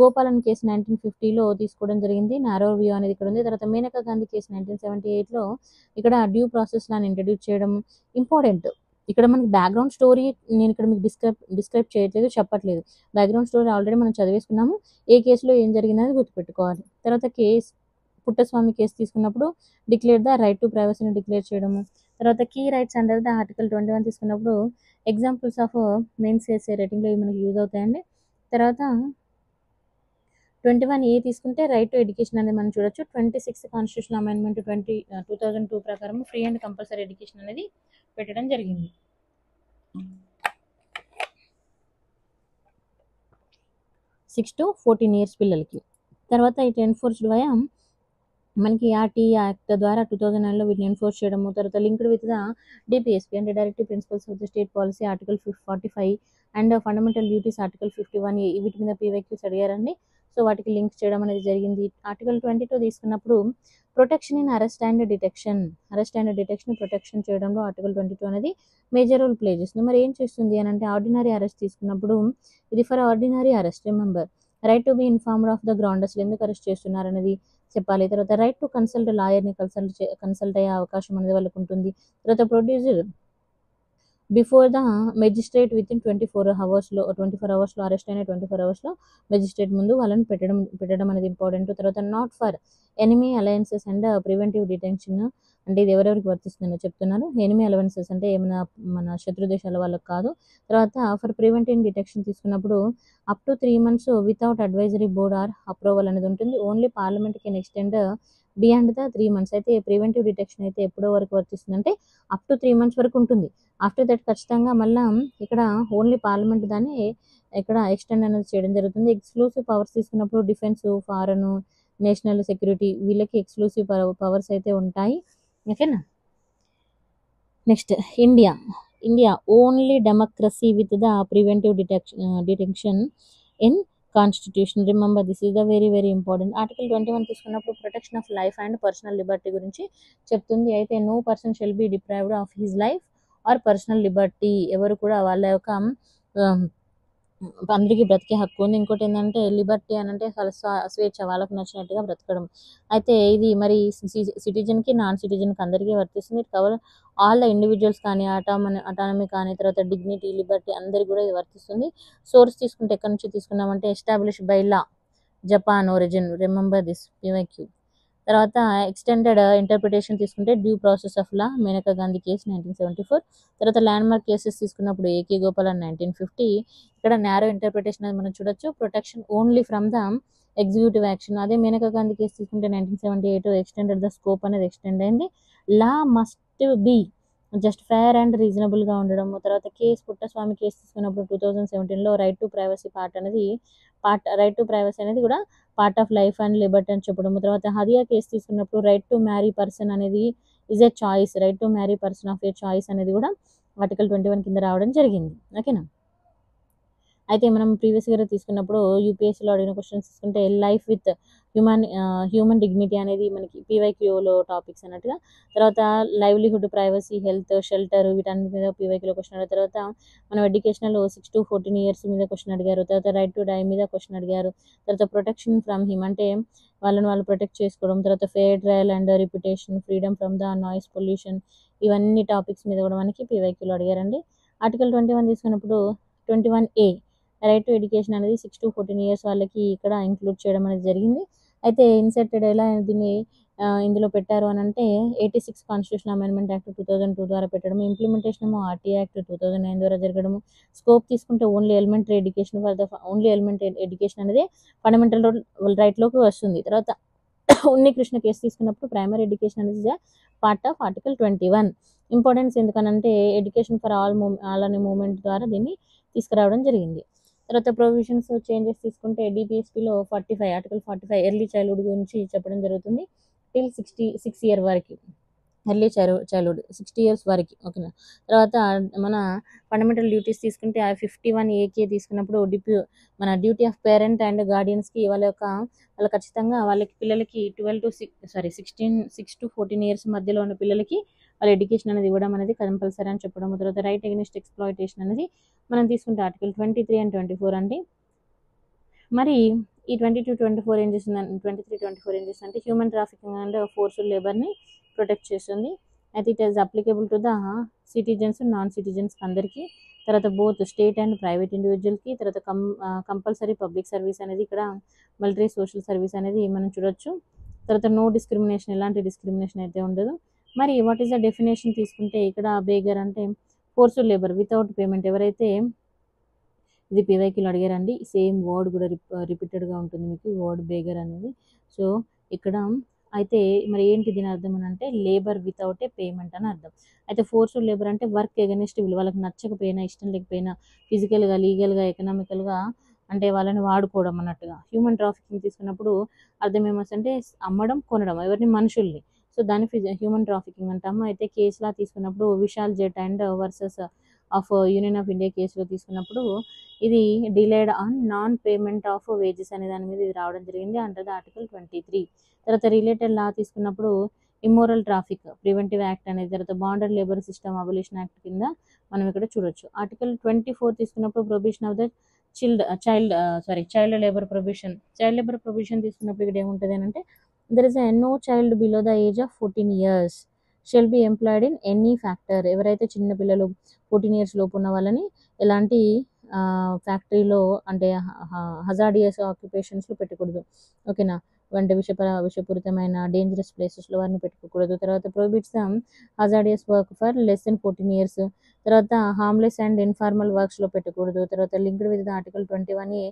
గోపాలన్ కేసు 1950లో తీసుకోవడం జరిగింది. నారో వ్యూ అనేది ఇక్కడ ఉంది. తర్వాత మేనకా గాంధీ కేసు 1978లో ఇక్కడ డ్యూ ప్రాసెస్ లాని ఇంట్రడ్యూస్ చేయడం ఇంపార్టెంట్. ఇక్కడ మనకి బ్యాక్గ్రౌండ్ స్టోరీ నేను ఇక్కడ మీకు డిస్క్రైబ్ చేయట్లేదు, చెప్పట్లేదు. బ్యాక్గ్రౌండ్ స్టోరీ ఆల్రెడీ మనం చదివేసుకున్నాము, ఏ కేసులో ఏం జరిగిందనేది గుర్తుపెట్టుకోవాలి. తర్వాత పుట్టస్వామి కేసు తీసుకున్నప్పుడు డిక్లేర్ ద రైట్ టు ప్రైవసీని డిక్లేర్ చేయడము. తర్వాత key rights under the article 21 తీసుకున్నప్పుడు ఎగ్జాంపుల్స్ ఆఫ్ మెయిన్స్ చేసే రేటింగ్లో ఇవి మనకి యూజ్ అవుతాయండి. తర్వాత 21A తీసుకుంటే రైట్ టు ఎడ్యుకేషన్ అనేది మనం చూడొచ్చు. 26th కాన్స్టిట్యూషన్ అమెండ్మెంట్ 2002 ప్రకారం ఫ్రీ అండ్ కంపల్సరీ ఎడ్యుకేషన్ అనేది పెట్టడం జరిగింది. 6 to 14 years పిల్లలకి. తర్వాత ఇట్ ఎన్ఫోర్స్డ్ వయా మనకి ఆర్టీ యాక్ట్ ద్వారా 2009లో వీటిని ఎన్ఫోర్స్ చేయడము. తర్వాత లింక్డ్ విత్ ద డిపిఎస్పీ అంటే directive principles of the state policy article 45 and fundamental duties article 51 వీటి మీద పీవైక్యూస్ అడిగారండి. సో వాటికి లింక్ చేయడం అనేది జరిగింది. ఆర్టికల్ 22 తీసుకున్నప్పుడు protection in arrest and detection protection చేయడంలో ఆర్టికల్ 22 అనేది మేజర్ రోల్ ప్లే చేస్తుంది. మరి ఏం చేస్తుంది అని అంటే ఆర్డినరీ అరెస్ట్ తీసుకున్నప్పుడు ఇది for ordinary arrest, remember. Right to be informed of the ground, అసలు ఎందుకు అరెస్ట్ చేస్తున్నారు అనేది చెప్పాలి. తర్వాత రైట్ టు కన్సల్ట్ లాయర్ని కన్సల్ట్ అయ్యే అవకాశం అనేది వాళ్ళకు ఉంటుంది. తర్వాత before the magistrate with in 24 అవర్స్లో అరెస్ట్ అయిన 24 అవర్స్లో మెజిస్ట్రేట్ ముందు వాళ్ళని పెట్టడం అనేది ఇంపార్టెంట్. తర్వాత not for enemy alliances and preventive detention, అంటే ఇది ఎవరెవరికి వర్తిస్తుందో చెప్తున్నారు. ఎనిమీ అలవెన్సెస్ అంటే ఏమైనా మన శత్రు దేశాల వాళ్ళకి కాదు. తర్వాత ఫర్ ప్రివెంటివ్ డిటెక్షన్ తీసుకున్నప్పుడు up to 3 months without advisory board or approval అనేది ఉంటుంది. Only parliament can extend beyond the 3 months. అయితే ప్రివెంటివ్ డిటెక్షన్ అయితే ఎప్పుడో వరకు వర్తిస్తుంది అంటే అప్ టు 3 months వరకు ఉంటుంది. ఆఫ్టర్ దట్ ఖచ్చితంగా మళ్ళీ ఇక్కడ ఓన్లీ పార్లమెంట్ దాన్ని ఇక్కడ ఎక్స్టెండ్ అనేది చేయడం జరుగుతుంది. ఎక్స్క్లూసివ్ పవర్స్ తీసుకున్నప్పుడు డిఫెన్స్, ఫారెన్, నేషనల్ సెక్యూరిటీ వీళ్ళకి ఎక్స్క్లూసివ్ పవర్స్ అయితే ఉంటాయి. ఓకేనా. Next India only democracy with the preventive detection in constitution. Remember this is the very very important. Article 21 తీసుకున్నప్పుడు protection of life and personal liberty గురించి చెప్తుంది. అయితే no person shall be deprived of his life or personal liberty, ఎవరు కూడా వాళ్ళ యొక్క అందరికీ బ్రతికే హక్కు ఉంది. ఇంకోటి ఏంటంటే లిబర్టీ అని అంటే స్వేచ్ఛ, వాళ్ళకు నచ్చినట్టుగా బ్రతకడం. అయితే ఇది మరి సిటిజన్కి నాన్ సిటిజన్కి అందరికీ వర్తిస్తుంది. It cover all the individuals కానీ అటానమీ కానీ తర్వాత డిగ్నిటీ, లిబర్టీ అందరికీ కూడా ఇది వర్తిస్తుంది. సోర్స్ తీసుకుంటే ఎక్కడి నుంచి తీసుకున్నామంటే establish by law, Japan origin. Remember this PYQ. తర్వాత ఎక్స్టెండెడ్ ఇంటర్ప్రిటేషన్ తీసుకుంటే due process of law, Maneka Gandhi case 1974. తర్వాత ల్యాండ్ మార్క్ కేసెస్ తీసుకున్నప్పుడు ఏకే గోపాలన్ 1950. ఇక్కడ నేరో ఇంటర్ప్రిటేషన్ అనేది మనం చూడొచ్చు, protection only from the executive action. అదే మేనకా గాంధీ కేసు తీసుకుంటే 1978 ఎక్స్టెండెడ్ ద స్కోప్ అనేది ఎక్స్టెండ్ అయింది. Law must be just fair and రీజనబుల్గా ఉండడం. తర్వాత పుట్టస్వామి కేసు తీసుకున్నప్పుడు 2017లో రైట్ టు ప్రైవసీ అనేది కూడా part of life and Liberty అని చెప్పడం. తర్వాత హదియా కేసు తీసుకున్నప్పుడు రైట్ టు మ్యారీ పర్సన్ అనేది is a choice, right to marry person of a choice అనేది కూడా ఆర్టికల్ 21 కింద రావడం జరిగింది. ఓకేనా. అయితే మనం ప్రీవియస్గా తీసుకున్నప్పుడు యూపీఎస్సీలో అడిగిన క్వశ్చన్స్ తీసుకుంటే లైఫ్ విత్ హ్యూమన్ డిగ్నిటీ అనేది మనకి PYQలో టాపిక్స్ అన్నట్టుగా. తర్వాత లైవ్లీహుడ్, ప్రైవసీ, హెల్త్, షెల్టర్ వీటన్నిటి మీద PYQలో క్వశ్చన్ అడిగారు. తర్వాత మనం ఎడ్యుకేషనల్ 6 to 14 years మీద క్వశ్చన్ అడిగారు. తర్వాత రైట్ టు డై మీద క్వశ్చన్ అడిగారు. తర్వాత ప్రొటెక్షన్ ఫ్రమ్ హిమ్ అంటే వాళ్ళు ప్రొటెక్ట్ చేసుకోవడం. తర్వాత fair trial and reputation, freedom from the noise pollution, ఇవన్నీ టాపిక్స్ మీద కూడా మనకి PYQలో అడిగారండి. ఆర్టికల్ 21 తీసుకున్నప్పుడు 21A రైట్ టు ఎడ్యుకేషన్ అనేది 6 to 14 years వాళ్ళకి ఇక్కడ ఇంక్లూడ్ చేయడం అనేది జరిగింది. అయితే ఇన్సర్టెడ్ ఎలా దీన్ని ఇందులో పెట్టారు అని అంటే 86 కాన్స్టిట్యూషన్ అమెండ్మెంట్ యాక్ట్ 2002 ద్వారా పెట్టడం, ఇంప్లిమెంటేషన్ ఏమో RT యాక్ట్ 2009 ద్వారా జరగడము. స్కోప్ తీసుకుంటే only elementary education only elementary education అనేది ఫండమెంటల్ రైట్లోకి వస్తుంది. తర్వాత కృష్ణ కేసు తీసుకున్నప్పుడు ప్రైమరీ ఎడ్యుకేషన్ అనేది పార్ట్ ఆఫ్ ఆర్టికల్ 21. ఇంపార్టెన్స్ ఎందుకనంటే ఎడ్యుకేషన్ ఫర్ ఆల్ అనే మూవ్మెంట్ ద్వారా దీన్ని తీసుకురావడం జరిగింది. తర్వాత ప్రొవిజన్స్ చేంజెస్ తీసుకుంటే DPSPలో ఆర్టికల్ 45 ఎర్లీ చైల్డ్హుడ్ గురించి చెప్పడం జరుగుతుంది. టిల్ 66 year వరకు ఎర్లీ చైల్డ్హుడ్ 60 years వరకు. ఓకేనా. తర్వాత మన ఫండమెంటల్ డ్యూటీస్ తీసుకుంటే 51AK తీసుకున్నప్పుడు మన డ్యూటీ ఆఫ్ పేరెంట్ అండ్ గార్డియన్స్కి వాళ్ళ ఖచ్చితంగా వాళ్ళకి పిల్లలకి 6 to 14 years మధ్యలో ఉన్న పిల్లలకి వాళ్ళ ఎడ్యుకేషన్ అనేది ఇవ్వడం అనేది కంపల్సరీ అని చెప్పడం. తర్వాత రైట్ అగెనిస్ట్ ఎక్స్ప్లాయిటేషన్ అనేది మనం తీసుకుంటే ఆర్టికల్ 23 and 24 అండి. మరి ఈ 22-24 ఏం చేస్తుందంటే 23-24 ఏం చేస్తుందంటే హ్యూమన్ ట్రాఫికింగ్ అండ్ ఫోర్స్ఫుల్ లేబర్ని ప్రొటెక్ట్ చేస్తుంది. అయితే it is applicable to the citizens, non citizens అందరికీ. తర్వాత బోత్ స్టేట్ అండ్ ప్రైవేట్ ఇండివిజువల్కి. తర్వాత కంపల్సరీ పబ్లిక్ సర్వీస్ అనేది ఇక్కడ మిలిటరీ, సోషల్ సర్వీస్ అనేది మనం చూడొచ్చు. తర్వాత నో డిస్క్రిమినేషన్, ఎలాంటి డిస్క్రిమినేషన్ అయితే ఉండదు. మరి వాట్ ఈస్ ద డెఫినేషన్ తీసుకుంటే ఇక్కడ బేగర్ అంటే ఫోర్స్ఫుల్ లేబర్ వితౌట్ పేమెంట్. ఎవరైతే ఇది PYQలో అడిగారండి. సేమ్ వర్డ్ కూడా రిపీటెడ్గా ఉంటుంది మీకు వర్డ్ బేగర్ అనేది. సో ఇక్కడ అయితే మరి ఏంటి దీని అర్థం అని అంటే లేబర్ వితౌట్ ఏ పేమెంట్ అని అర్థం. అయితే ఫోర్స్ఫుల్ లేబర్ అంటే వర్క్ ఎగనిస్ట్ వాళ్ళకి నచ్చకపోయినా, ఇష్టం లేకపోయినా, ఫిజికల్గా, లీగల్గా, ఎకనామికల్గా అంటే వాళ్ళని వాడుకోవడం అన్నట్టుగా. హ్యూమన్ ట్రాఫికింగ్ తీసుకున్నప్పుడు అర్థం ఏమొస్తుందంటే అమ్మడం, కొనడం ఎవరిని, మనుషుల్ని. సో దాన్ని హ్యూమన్ ట్రాఫికింగ్ అంటాము. అయితే కేసులా తీసుకున్నప్పుడు Vishal jet and versus of union of India కేసులో తీసుకున్నప్పుడు ఇది delayed on non payment of wages అనే దాని మీద ఇది రావడం జరిగింది అండర్ ద ఆర్టికల్ 23. తర్వాత రిలేటెడ్ లా తీసుకున్నప్పుడు ఇమ్మోరల్ ట్రాఫిక్ ప్రివెంటివ్ యాక్ట్ అనేది, తర్వాత bonded labour system abolition act కింద మనం ఇక్కడ చూడొచ్చు. ఆర్టికల్ 24 తీసుకున్నప్పుడు prohibition of the child labour prohibition. Child labour prohibition తీసుకున్నప్పుడు ఇక్కడ ఏముంటుంది అని అంటే there is no child below the age of 14 years shall be employed in any factory. ఎవరైతే చిన్న పిల్లలు 14 ఇయర్స్ లోపు ఉన్న వాళ్ళని ఎలాంటి ఫ్యాక్టరీలో అంటే హజార్డియస్ ఆక్యుపేషన్స్లో పెట్టకూడదు. ఓకేనా. అంటే విషపూరితమైన డేంజరస్ ప్లేసెస్లో వారిని పెట్టుకోకూడదు. తర్వాత prohibits hazardous work for less than 14 years. తర్వాత హార్మ్లెస్ అండ్ ఇన్ఫార్మల్ వర్క్స్లో పెట్టకూడదు. తర్వాత linked with article 21A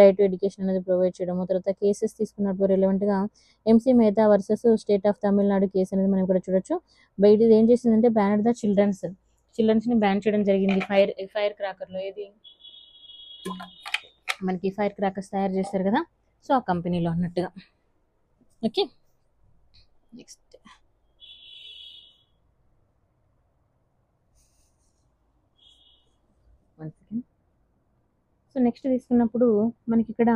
right to education అనేది ప్రొవైడ్ చేయడము. తర్వాత కేసెస్ తీసుకున్నప్పుడు రిలవెంట్గా MC Mehta versus state of Tamil Nadu case అనేది మనం ఇక్కడ చూడొచ్చు. బయట ఇది ఏం చేసిందంటే బ్యాన్ ద చిల్డ్రన్స్ని బ్యాన్ చేయడం జరిగింది. ఫైర్ క్రాకర్లో ఏది మనకి ఫైర్ క్రాకర్స్ తయారు చేస్తారు కదా, సో ఆ కంపెనీలో అన్నట్టుగా. Okay, next one second. So next తీసుకున్నప్పుడు మనకి ఇక్కడ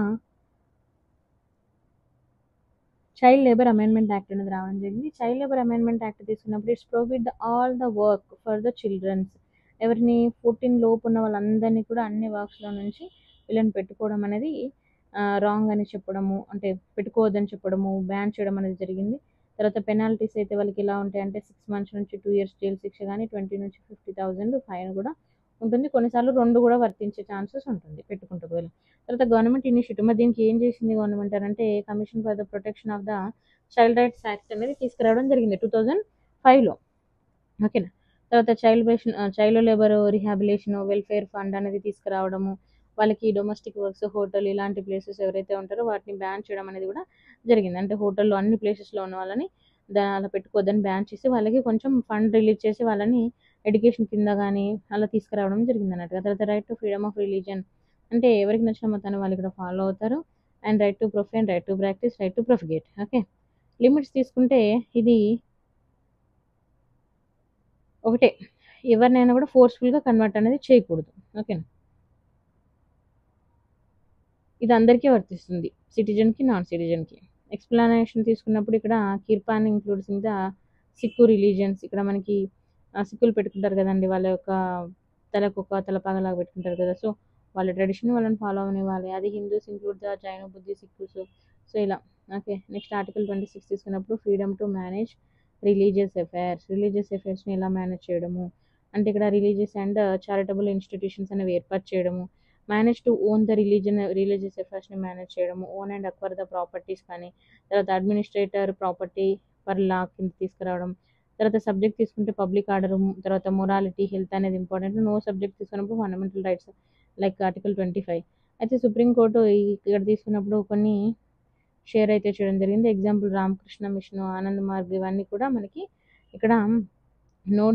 చైల్డ్ లేబర్ అమెండ్మెంట్ యాక్ట్ అనేది రావడం జరిగింది. చైల్డ్ లేబర్ అమెండ్మెంట్ యాక్ట్ తీసుకున్నప్పుడు it's prohibit all the work for the childrens. ఎవరిని 14 లోపు ఉన్న వాళ్ళందరినీ కూడా అన్ని వర్క్స్లో నుంచి వీళ్ళని పెట్టుకోవడం అనేది రాంగ్ అని చెప్పడము, అంటే పెట్టుకోవద్దని చెప్పడము, బ్యాన్ చేయడం అనేది జరిగింది. తర్వాత పెనాల్టీస్ అయితే వాళ్ళకి ఎలా ఉంటాయంటే 6 months నుంచి 2 years జైలు శిక్ష కానీ 20 నుంచి 50,000 ఫైన్ కూడా ఉంటుంది. కొన్నిసార్లు 2 కూడా వర్తించే ఛాన్సెస్ ఉంటుంది పెట్టుకుంటూ వీళ్ళు. తర్వాత గవర్నమెంట్ ఇనిషియేటివ్, మరి దీనికి ఏం చేసింది గవర్నమెంట్ అని అంటే commission for the protection of the child rights act అనేది తీసుకురావడం జరిగింది 2005లో. ఓకేనా. తర్వాత child labour rehabilitation welfare fund అనేది తీసుకురావడము, వాళ్ళకి డొమెస్టిక్ వర్క్స్ హోటల్ ఇలాంటి ప్లేసెస్ ఎవరైతే ఉంటారో వాటిని బ్యాన్ చేయడం అనేది కూడా జరిగింది. అంటే హోటల్లో అన్ని ప్లేసెస్లో ఉన్న వాళ్ళని అలా పెట్టుకోవద్దని బ్యాన్ చేసి వాళ్ళకి కొంచెం ఫండ్ రిలీజ్ చేసి వాళ్ళని ఎడ్యుకేషన్ కింద కానీ అలా తీసుకురావడం జరిగింది అన్నట్టుగా. తర్వాత right to freedom of religion, అంటే ఎవరికి నచ్చిన మతాన్ని వాళ్ళు ఇక్కడ ఫాలో అవుతారు. And right to profess, right to practice, right to propagate. Okay, limits తీసుకుంటే ఇది ఒకటే, ఎవరినైనా కూడా ఫోర్స్ఫుల్గా కన్వర్ట్ అనేది చేయకూడదు. ఓకేనా, ఇది అందరికీ వర్తిస్తుంది, సిటిజన్కి నాన్ సిటిజన్కి. ఎక్స్ప్లెనేషన్ తీసుకున్నప్పుడు ఇక్కడ kirpan includes in the Sikh religions. ఇక్కడ మనకి సిక్కులు పెట్టుకుంటారు కదండి, వాళ్ళ యొక్క తలకు ఒక తలపాగలాగా పెట్టుకుంటారు కదా, సో వాళ్ళ ట్రెడిషన్ వాళ్ళని ఫాలో అవ్వాలి. అది హిందూస్ ఇంక్లూడ్ ద జైన బుద్ధి సిక్కుస్, సో ఇలా. ఓకే, నెక్స్ట్ ఆర్టికల్ 26 తీసుకున్నప్పుడు ఫ్రీడమ్ టు మేనేజ్ రిలీజియస్ అఫైర్స్ని ఎలా మేనేజ్ చేయడము అంటే ఇక్కడ రిలీజియస్ అండ్ చారిటబుల్ ఇన్స్టిట్యూషన్స్ అనేవి ఏర్పాటు చేయడము, manage to own the religious అఫైర్స్ని మేనేజ్ చేయడము, own and acquire the properties కానీ, తర్వాత అడ్మినిస్ట్రేటర్ ప్రాపర్టీ పర్ లా కింద తీసుకురావడం. తర్వాత సబ్జెక్ట్ తీసుకుంటే పబ్లిక్ ఆర్డర్, తర్వాత మొరాలిటీ, హెల్త్ అనేది ఇంపార్టెంట్. నో సబ్జెక్ట్ తీసుకున్నప్పుడు ఫండమెంటల్ రైట్స్ లైక్ ఆర్టికల్ 25. అయితే సుప్రీంకోర్టు ఇక్కడ తీసుకున్నప్పుడు కొన్ని షేర్ అయితే చేయడం జరిగింది. ఎగ్జాంపుల్ రామకృష్ణ మిషన్, ఆనంద్ మార్గ్, ఇవన్నీ కూడా మనకి ఇక్కడ నో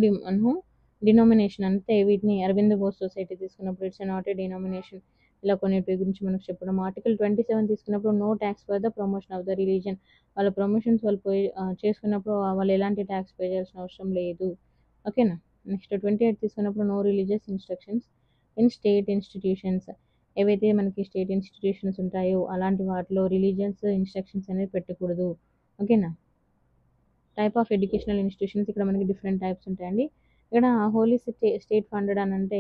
డినోమినేషన్ అంటే వీటిని అరవింద్ బోస్ సొసైటీ తీసుకున్నప్పుడు ఇట్స్ నాట్ ఏ డినోమినేషన్, ఇలా కొన్నిటి గురించి మనకు చెప్పడం. ఆర్టికల్ 27 తీసుకున్నప్పుడు no tax for the promotion of the religion. వాళ్ళ ప్రమోషన్స్ వాళ్ళు చేసుకున్నప్పుడు వాళ్ళు ఎలాంటి ట్యాక్స్ పే చేయాల్సిన అవసరం లేదు. ఓకేనా. నెక్స్ట్ 28 తీసుకున్నప్పుడు no religious instructions in state institutions. ఏవైతే మనకి స్టేట్ ఇన్స్టిట్యూషన్స్ ఉంటాయో అలాంటి వాటిలో రిలీజియన్స్ ఇన్స్ట్రక్షన్స్ అనేది పెట్టకూడదు. ఓకేనా. టైప్ ఆఫ్ ఎడ్యుకేషనల్ ఇన్స్టిట్యూషన్స్, ఇక్కడ మనకి డిఫరెంట్ టైప్స్ ఉంటాయండి. ఇక్కడ హోలీ స్టేట్ ఫండెడ్ అని అంటే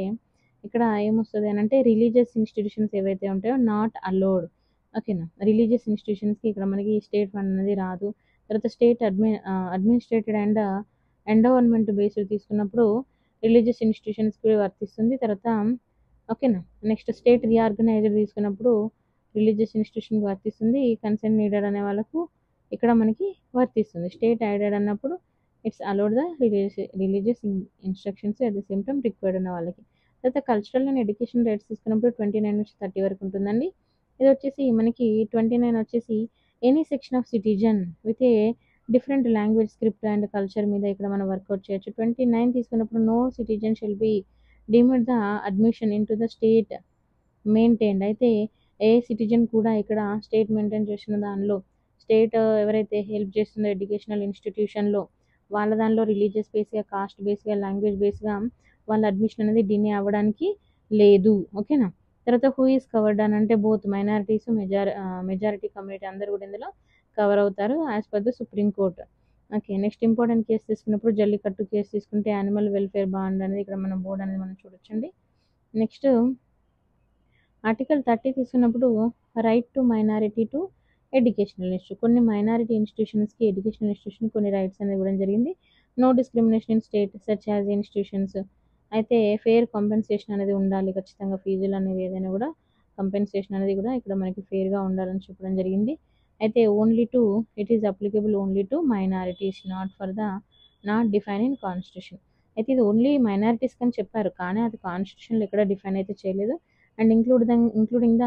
ఇక్కడ ఏమొస్తుంది అని అంటే రిలీజియస్ ఇన్స్టిట్యూషన్స్ ఏవైతే ఉంటాయో నాట్ అలౌడ్. ఓకేనా. రిలీజియస్ ఇన్స్టిట్యూషన్స్కి ఇక్కడ మనకి స్టేట్ ఫండ్ అనేది రాదు. తర్వాత స్టేట్ అడ్మినిస్ట్రేటెడ్ అండ్ ఎండోవర్మెంట్ బేస్డ్ తీసుకున్నప్పుడు రిలీజియస్ ఇన్స్టిట్యూషన్స్కి వర్తిస్తుంది. తర్వాత ఓకేనా. నెక్స్ట్ స్టేట్ రీఆర్గనైజ్డ్ తీసుకున్నప్పుడు రిలీజియస్ ఇన్స్టిట్యూషన్కి వర్తిస్తుంది. కన్సెంట్ నీడెడ్ అనే వాళ్ళకు ఇక్కడ మనకి వర్తిస్తుంది. స్టేట్ ఎయిడెడ్ అన్నప్పుడు it's allowed the religious instructions at the same time required ఉన్న వాళ్ళకి. తర్వాత కల్చరల్ అండ్ ఎడ్యుకేషన్ రైట్స్ తీసుకున్నప్పుడు 29 నుంచి 30 వరకు ఉంటుందండి. ఇది వచ్చేసి మనకి 29 వచ్చేసి any section of citizen with a different language script and culture మీద ఇక్కడ మనం వర్కౌట్ చేయొచ్చు. 29 తీసుకున్నప్పుడు no citizen shall be deemed the admission in to the state maintained. అయితే ఏ సిటిజన్ కూడా ఇక్కడ స్టేట్ మెయింటైన్ చేసిన దానిలో స్టేట్ ఎవరైతే హెల్ప్ చేస్తుందో ఎడ్యుకేషనల్ ఇన్స్టిట్యూషన్లో వాళ్ళ దానిలో రిలీజియస్ బేస్గా, కాస్ట్ బేస్గా, లాంగ్వేజ్ బేస్గా వాళ్ళ అడ్మిషన్ అనేది డినే అవ్వడానికి లేదు. ఓకేనా. తర్వాత హూ ఈస్ కవర్డ్ అని అంటే బోత్ మైనారిటీస్ మెజారిటీ కమ్యూనిటీ అందరూ కూడా ఇందులో కవర్ అవుతారు as per the supreme court. Okay, next important case తీసుకున్నప్పుడు జల్లికట్టు కేసు తీసుకుంటే యానిమల్ వెల్ఫేర్ బాండ్ అనేది ఇక్కడ మనం బోర్డు అనేది మనం చూడొచ్చండి. నెక్స్ట్ ఆర్టికల్ 30 తీసుకున్నప్పుడు right to minority to educational institution. కొన్ని మైనారిటీ ఇన్స్టిట్యూషన్స్కి ఎడ్యుకేషనల్ ఇన్స్టిట్యూషన్ కొన్ని రైట్స్ అనేది ఇవ్వడం జరిగింది. No discrimination in state such as institutions. అయితే ఫెయిర్ కాంపెన్సేషన్ అనేది ఉండాలి ఖచ్చితంగా, ఫీజులు అనేది ఏదైనా కూడా కంపెన్సేషన్ అనేది కూడా ఇక్కడ మనకి ఫెయిర్గా ఉండాలని చెప్పడం జరిగింది. అయితే only to it is applicable only to minorities, not for the not define in constitution. అయితే ఇది ఓన్లీ మైనారిటీస్కి అని చెప్పారు, కానీ అది కాన్స్టిట్యూషన్లో ఎక్కడ డిఫైన్ అయితే చేయలేదు. And including the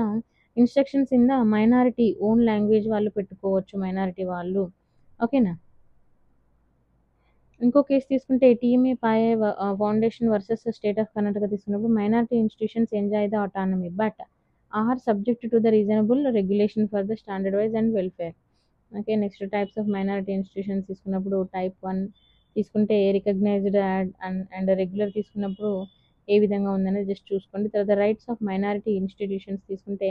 instructions in the minority own language వాళ్ళు పెట్టుకోవచ్చు, మైనారిటీ వాళ్ళు. ఓకేనా. ఇంకో కేసు తీసుకుంటే TMA Pai foundation versus state of Karnataka తీసుకున్నప్పుడు minority institutions enjoy the autonomy but are subject to the reasonable regulation for the standard wise and welfare. Okay, next types of minority institutions తీసుకున్నప్పుడు type 1 తీసుకుంటే recognised and regular తీసుకున్నప్పుడు ఏ విధంగా ఉందనేది just చూసుకోండి. తర్వాత rights of minority institutions తీసుకుంటే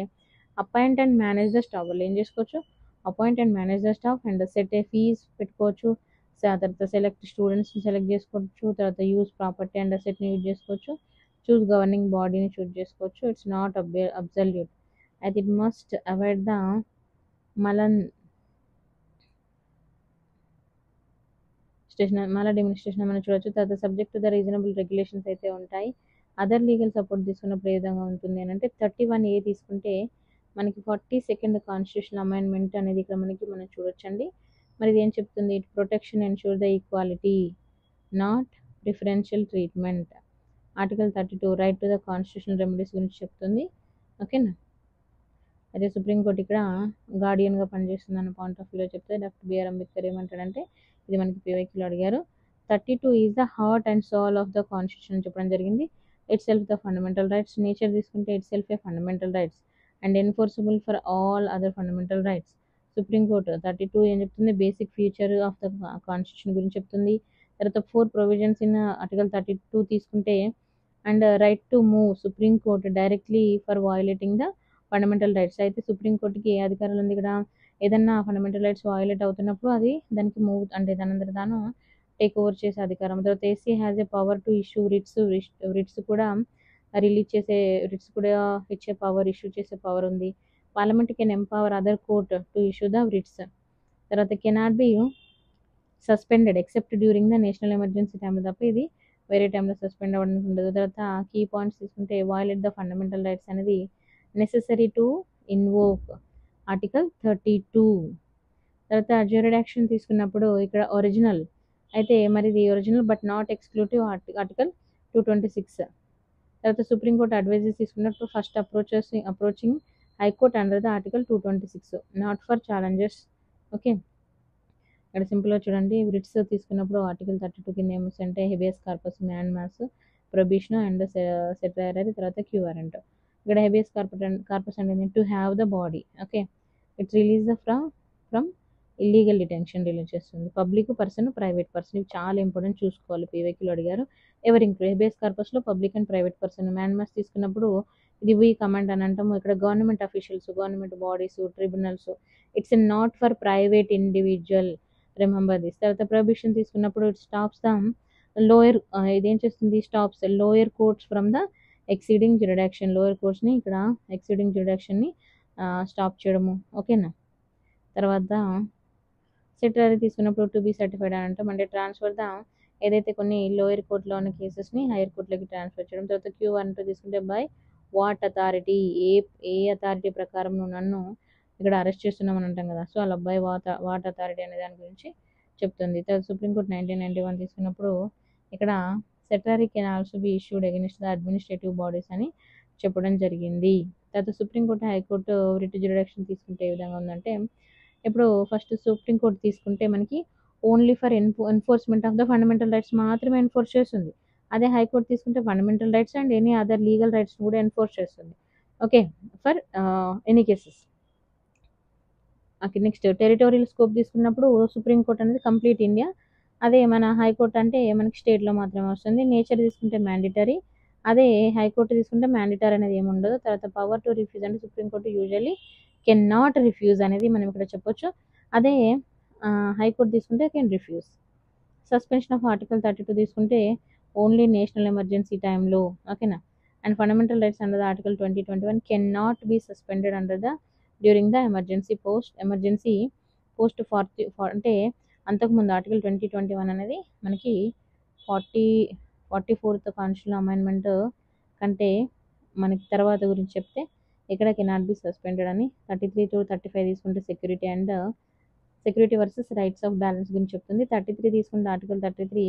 appoint and manage the staff, వాళ్ళు ఏం చేసుకోవచ్చు, appoint and manage the staff and set a fees పెట్టుకోవచ్చు. తర్వాత సెలెక్ట్ స్టూడెంట్స్ సెలెక్ట్ చేసుకోవచ్చు. తర్వాత యూజ్ ప్రాపర్టీ అండ్ అసెట్ని యూజ్ చేసుకోవచ్చు. చూస్ గవర్నింగ్ బాడీని చూస్ చేసుకోవచ్చు. It's not absolute. అయితే it must avoid the maladministration మనం చూడొచ్చు. తర్వాత subject to the reasonable regulations అయితే ఉంటాయి. అదర్ లీగల్ సపోర్ట్ తీసుకున్నప్పుడు ఏ విధంగా ఉంటుంది అని అంటే 31A తీసుకుంటే మనకి 42nd కాన్స్టిట్యూషన్ అమెండ్మెంట్ అనేది ఇక్కడ మనం చూడొచ్చండి. మరి ఇది ఏం చెప్తుంది, it protection ensure the equality not preferential treatment. Article 32 right to the constitutional remedies గురించి చెప్తుంది. ఓకేనా. అదే సుప్రీంకోర్టు ఇక్కడ గార్డియన్గా పనిచేస్తుంది అన్న పాయింట్ ఆఫ్ వ్యూలో చెప్తే డాక్టర్ బిఆర్ అంబేద్కర్ ఏమంటాడంటే, ఇది మనకి పీవైక్యూలో అడిగారు, 32 is the heart and soul of the constitution చెప్పడం జరిగింది. Itself the fundamental rights. Nature తీసుకుంటే itself a fundamental rights and enforceable for all other fundamental rights. Supreme court 32 ఏం చెప్తుంది, basic feature of the constitution గురించి చెప్తుంది. తర్వాత 4 provisions in article 32 తీసుకుంటే and right to move supreme court directly for violating the fundamental rights. అయితే సుప్రీంకోర్టుకి ఏ అధికారాలు ఉంది ఇక్కడ, ఏదన్నా ఫండమెంటల్ రైట్స్ వయలేట్ అవుతున్నప్పుడు అది దానికి మూవ్ అంటే దానంతట తాను టేక్ ఓవర్ చేసే అధికారం. తర్వాత SC has a power to issue writs కూడా రిలీజ్ చేసే, రిట్స్ కూడా ఇచ్చే పవర్, ఇష్యూ చేసే పవర్ ఉంది. Parliament can empower other court to issue the writs. తర్వాత cannot be suspended except during the national emergency టైంలో తప్ప ఇది వేరే టైంలో సస్పెండ్ అవ్వడానికి ఉండదు. తర్వాత కీ పాయింట్స్ తీసుకుంటే వయలేట్ ద ఫండమెంటల్ రైట్స్ అనేది నెసెసరీ టు ఇన్వోక్ ఆర్టికల్ 32. తర్వాత జ్యూరిడాక్షన్ తీసుకున్నప్పుడు ఇక్కడ ఒరిజినల్ అయితే మరి ఇది original but not exclusive article 226. తర్వాత సుప్రీంకోర్టు అడ్వైజెస్ తీసుకున్నప్పుడు first approaching high court under the article 226 not for challenges. Okay, ఇక్కడ సింపుల్గా చూడండి, రిట్స్ తీసుకున్నప్పుడు ఆర్టికల్ 32 కింద ఏమొస్తాయంటే habeas corpus, mandamus, prohibition and certiorari, తర్వాత క్యూ వారెంట్. ఇక్కడ హెబియస్ కార్పస్ అనేది to have the body. Okay, it release the from illegal detention release చేస్తుంది. పబ్లిక్ పర్సన్, ప్రైవేట్ పర్సన్, ఇవి చాలా ఇంపార్టెంట్ చూసుకోవాలి. పీవైక్యూలో అడిగారు ఎవరు include habeas కార్పస్లో public and private person. Mandamus తీసుకున్నప్పుడు ఇది వీ కమాండ్ అని అంటాము. ఇక్కడ government officials, government bodies, tribunals. It's not for private individual, remember this. తర్వాత ప్రొహిబిషన్ తీసుకున్నప్పుడు ఇట్ స్టాప్స్ ద లోయర్, ఇదేం చేస్తుంది, stops lower courts from the exceeding jurisdiction. Lower కోర్ట్స్ని ఇక్కడ ఎక్సీడింగ్ జ్యూరిడాక్షన్ని స్టాప్ చేయడము. ఓకేనా. తర్వాత సెటరీ తీసుకున్నప్పుడు టు బీ సర్టిఫైడ్ అని అంటాం, అంటే ట్రాన్స్ఫర్ ద ఏదైతే కొన్ని లోయర్ కోర్టులో ఉన్న కేసెస్ని హైయర్ కోర్టులోకి ట్రాన్స్ఫర్ చేయడం. తర్వాత క్యూ అంటూ తీసుకుంటే by what authority, A authority ప్రకారం నువ్వు నన్ను ఇక్కడ అరెస్ట్ చేస్తున్నామని అంటాం కదా, సో అలా బై వాట్ అథారిటీ అనే దాని గురించి చెప్తుంది. తర్వాత సుప్రీంకోర్టు 1991 తీసుకున్నప్పుడు ఇక్కడ certiorari can also be issued against the administrative bodies అని చెప్పడం జరిగింది. తర్వాత సుప్రీంకోర్టు, హైకోర్టు రిట్ జ్యూరిడాక్షన్ తీసుకుంటే ఏ విధంగా ఉందంటే, ఇప్పుడు ఫస్ట్ సుప్రీంకోర్టు తీసుకుంటే మనకి only for enforcement of the fundamental rights మాత్రమే ఎన్ఫోర్స్ చేస్తుంది. అదే హైకోర్టు తీసుకుంటే fundamental rights and any other legal rights కూడా ఎన్ఫోర్స్ చేస్తుంది. Okay, for any cases. Okay, next territorial scope తీసుకున్నప్పుడు సుప్రీంకోర్టు అనేది కంప్లీట్ ఇండియా, అదే మన హైకోర్టు అంటే మనకి స్టేట్లో మాత్రమే వస్తుంది. నేచర్ తీసుకుంటే మ్యాండేటరీ, అదే హైకోర్టు తీసుకుంటే మ్యాండేటరీ అనేది ఏమి ఉండదు. తర్వాత పవర్ టు రిఫ్యూజ్ అంటే supreme court usually can not refuse అనేది మనం ఇక్కడ చెప్పొచ్చు. అదే హైకోర్టు తీసుకుంటే can refuse. Suspension of article 32 తీసుకుంటే ఓన్లీ నేషనల్ ఎమర్జెన్సీ టైంలో. ఓకేనా. And fundamental rights under the article 2021 can not be suspended under the during the emergency post 40 అంటే అంతకుముందు ఆర్టికల్ 2021 అనేది మనకి 44th కాన్స్టిట్యూషనల్ అమెండ్మెంట్ కంటే మనకి తర్వాత గురించి చెప్తే ఇక్కడ కెనాట్ బి సస్పెండెడ్ అని. 33 to 35 తీసుకుంటే security versus rights of balance గురించి చెప్తుంది. 33 తీసుకుంటే article 33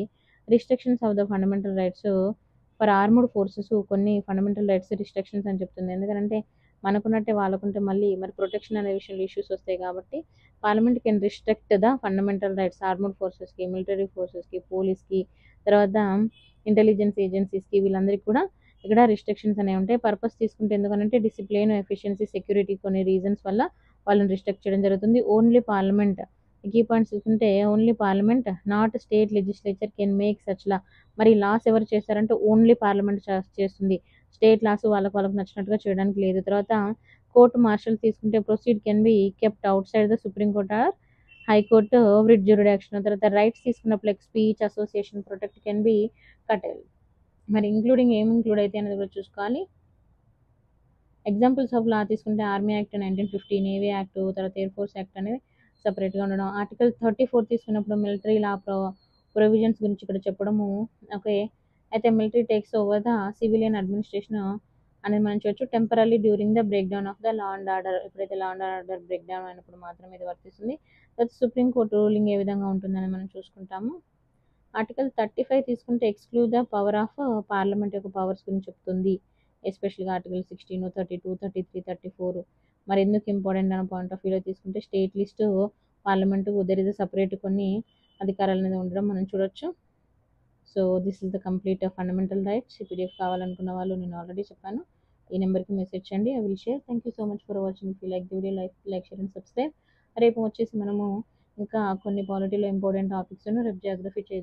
restrictions of the fundamental rights for armed forces, కొన్ని ఫండమెంటల్ రైట్స్ రిస్ట్రిక్షన్స్ అని చెప్తుంది. ఎందుకంటే మనకున్నట్టే వాళ్ళకుంటే మళ్ళీ మరి ప్రొటెక్షన్ అనే విషయంలో ఇష్యూస్ వస్తాయి కాబట్టి parliament can restrict the fundamental rights armed ఫోర్సెస్కి, మిలిటరీ ఫోర్సెస్కి, పోలీస్కి, తర్వాత ఇంటెలిజెన్స్ ఏజెన్సీస్కి, వీళ్ళందరికీ కూడా ఇక్కడ రిస్ట్రిక్షన్స్ అనేవి ఉంటాయి. పర్పస్ తీసుకుంటే ఎందుకంటే డిసిప్లిన్, ఎఫిషియన్సీ, సెక్యూరిటీ కొన్ని రీజన్స్ వల్ల వాళ్ళని రిస్ట్రిక్ట్ చేయడం జరుగుతుంది. ఓన్లీ పార్లమెంట్ కీ పాయింట్స్ చూసుకుంటే only parliament not state legislature can make such law. మరి లాస్ ఎవరు చేస్తారంటే ఓన్లీ పార్లమెంట్ చేస్తుంది. స్టేట్ లాస్ వాళ్ళకు నచ్చినట్టుగా చేయడానికి లేదు. తర్వాత కోర్టు మార్షల్ తీసుకుంటే proceed can be kept outside the supreme court or high court writ jurisdiction. తర్వాత రైట్స్ తీసుకున్నప్పుడు like speech, association, protect can be curtail. మరి ఇంక్లూడింగ్ ఏమి ఇంక్లూడ్ అయితే అనేది కూడా చూసుకోవాలి. ఎగ్జాంపుల్స్ ఆఫ్ లా తీసుకుంటే ఆర్మీ యాక్ట్ 1950, నేవీ యాక్ట్, తర్వాత ఎయిర్ ఫోర్స్ యాక్ట్ అనేది సపరేట్గా ఉండడం. ఆర్టికల్ 34 తీసుకున్నప్పుడు మిలిటరీ లా ప్రొవిజన్స్ గురించి ఇక్కడ చెప్పడము. ఓకే, అయితే military takes over the civilian administration అనేది మనం చూడొచ్చు. Temporary during the break down of the law and order, ఎప్పుడైతే law and order break down అయినప్పుడు మాత్రమే ఇది వర్తిస్తుంది. తర్వాత సుప్రీం కోర్టు రూలింగ్ ఏ విధంగా ఉంటుందని మనం చూసుకుంటాము. ఆర్టికల్ 35 తీసుకుంటే exclude the power of parliament యొక్క పవర్స్ గురించి చెప్తుంది. ఎస్పెషల్గా ఆర్టికల్ 16, 32, 33, 34 మరి ఎందుకు ఇంపార్టెంట్ అన్న పాయింట్ ఆఫ్ వ్యూలో తీసుకుంటే state list parliament there is separate కొన్ని అధికారాలు అనేది ఉండడం మనం చూడొచ్చు. So this is the complete fundamental rights. ఈ పీడిఎఫ్ కావాలనుకున్న వాళ్ళు నేను ఆల్రెడీ చెప్పాను, ఈ నెంబర్కి మెసేజ్ చేయండి. I will share. Thank you so much for watching. If you like the video, like share and subscribe. రేపు వచ్చేసి మనము ఇంకా కొన్ని పాలిటీలో ఇంపార్టెంట్ టాపిక్స్ను రేపు జాగ్రఫీ చేద్దాం.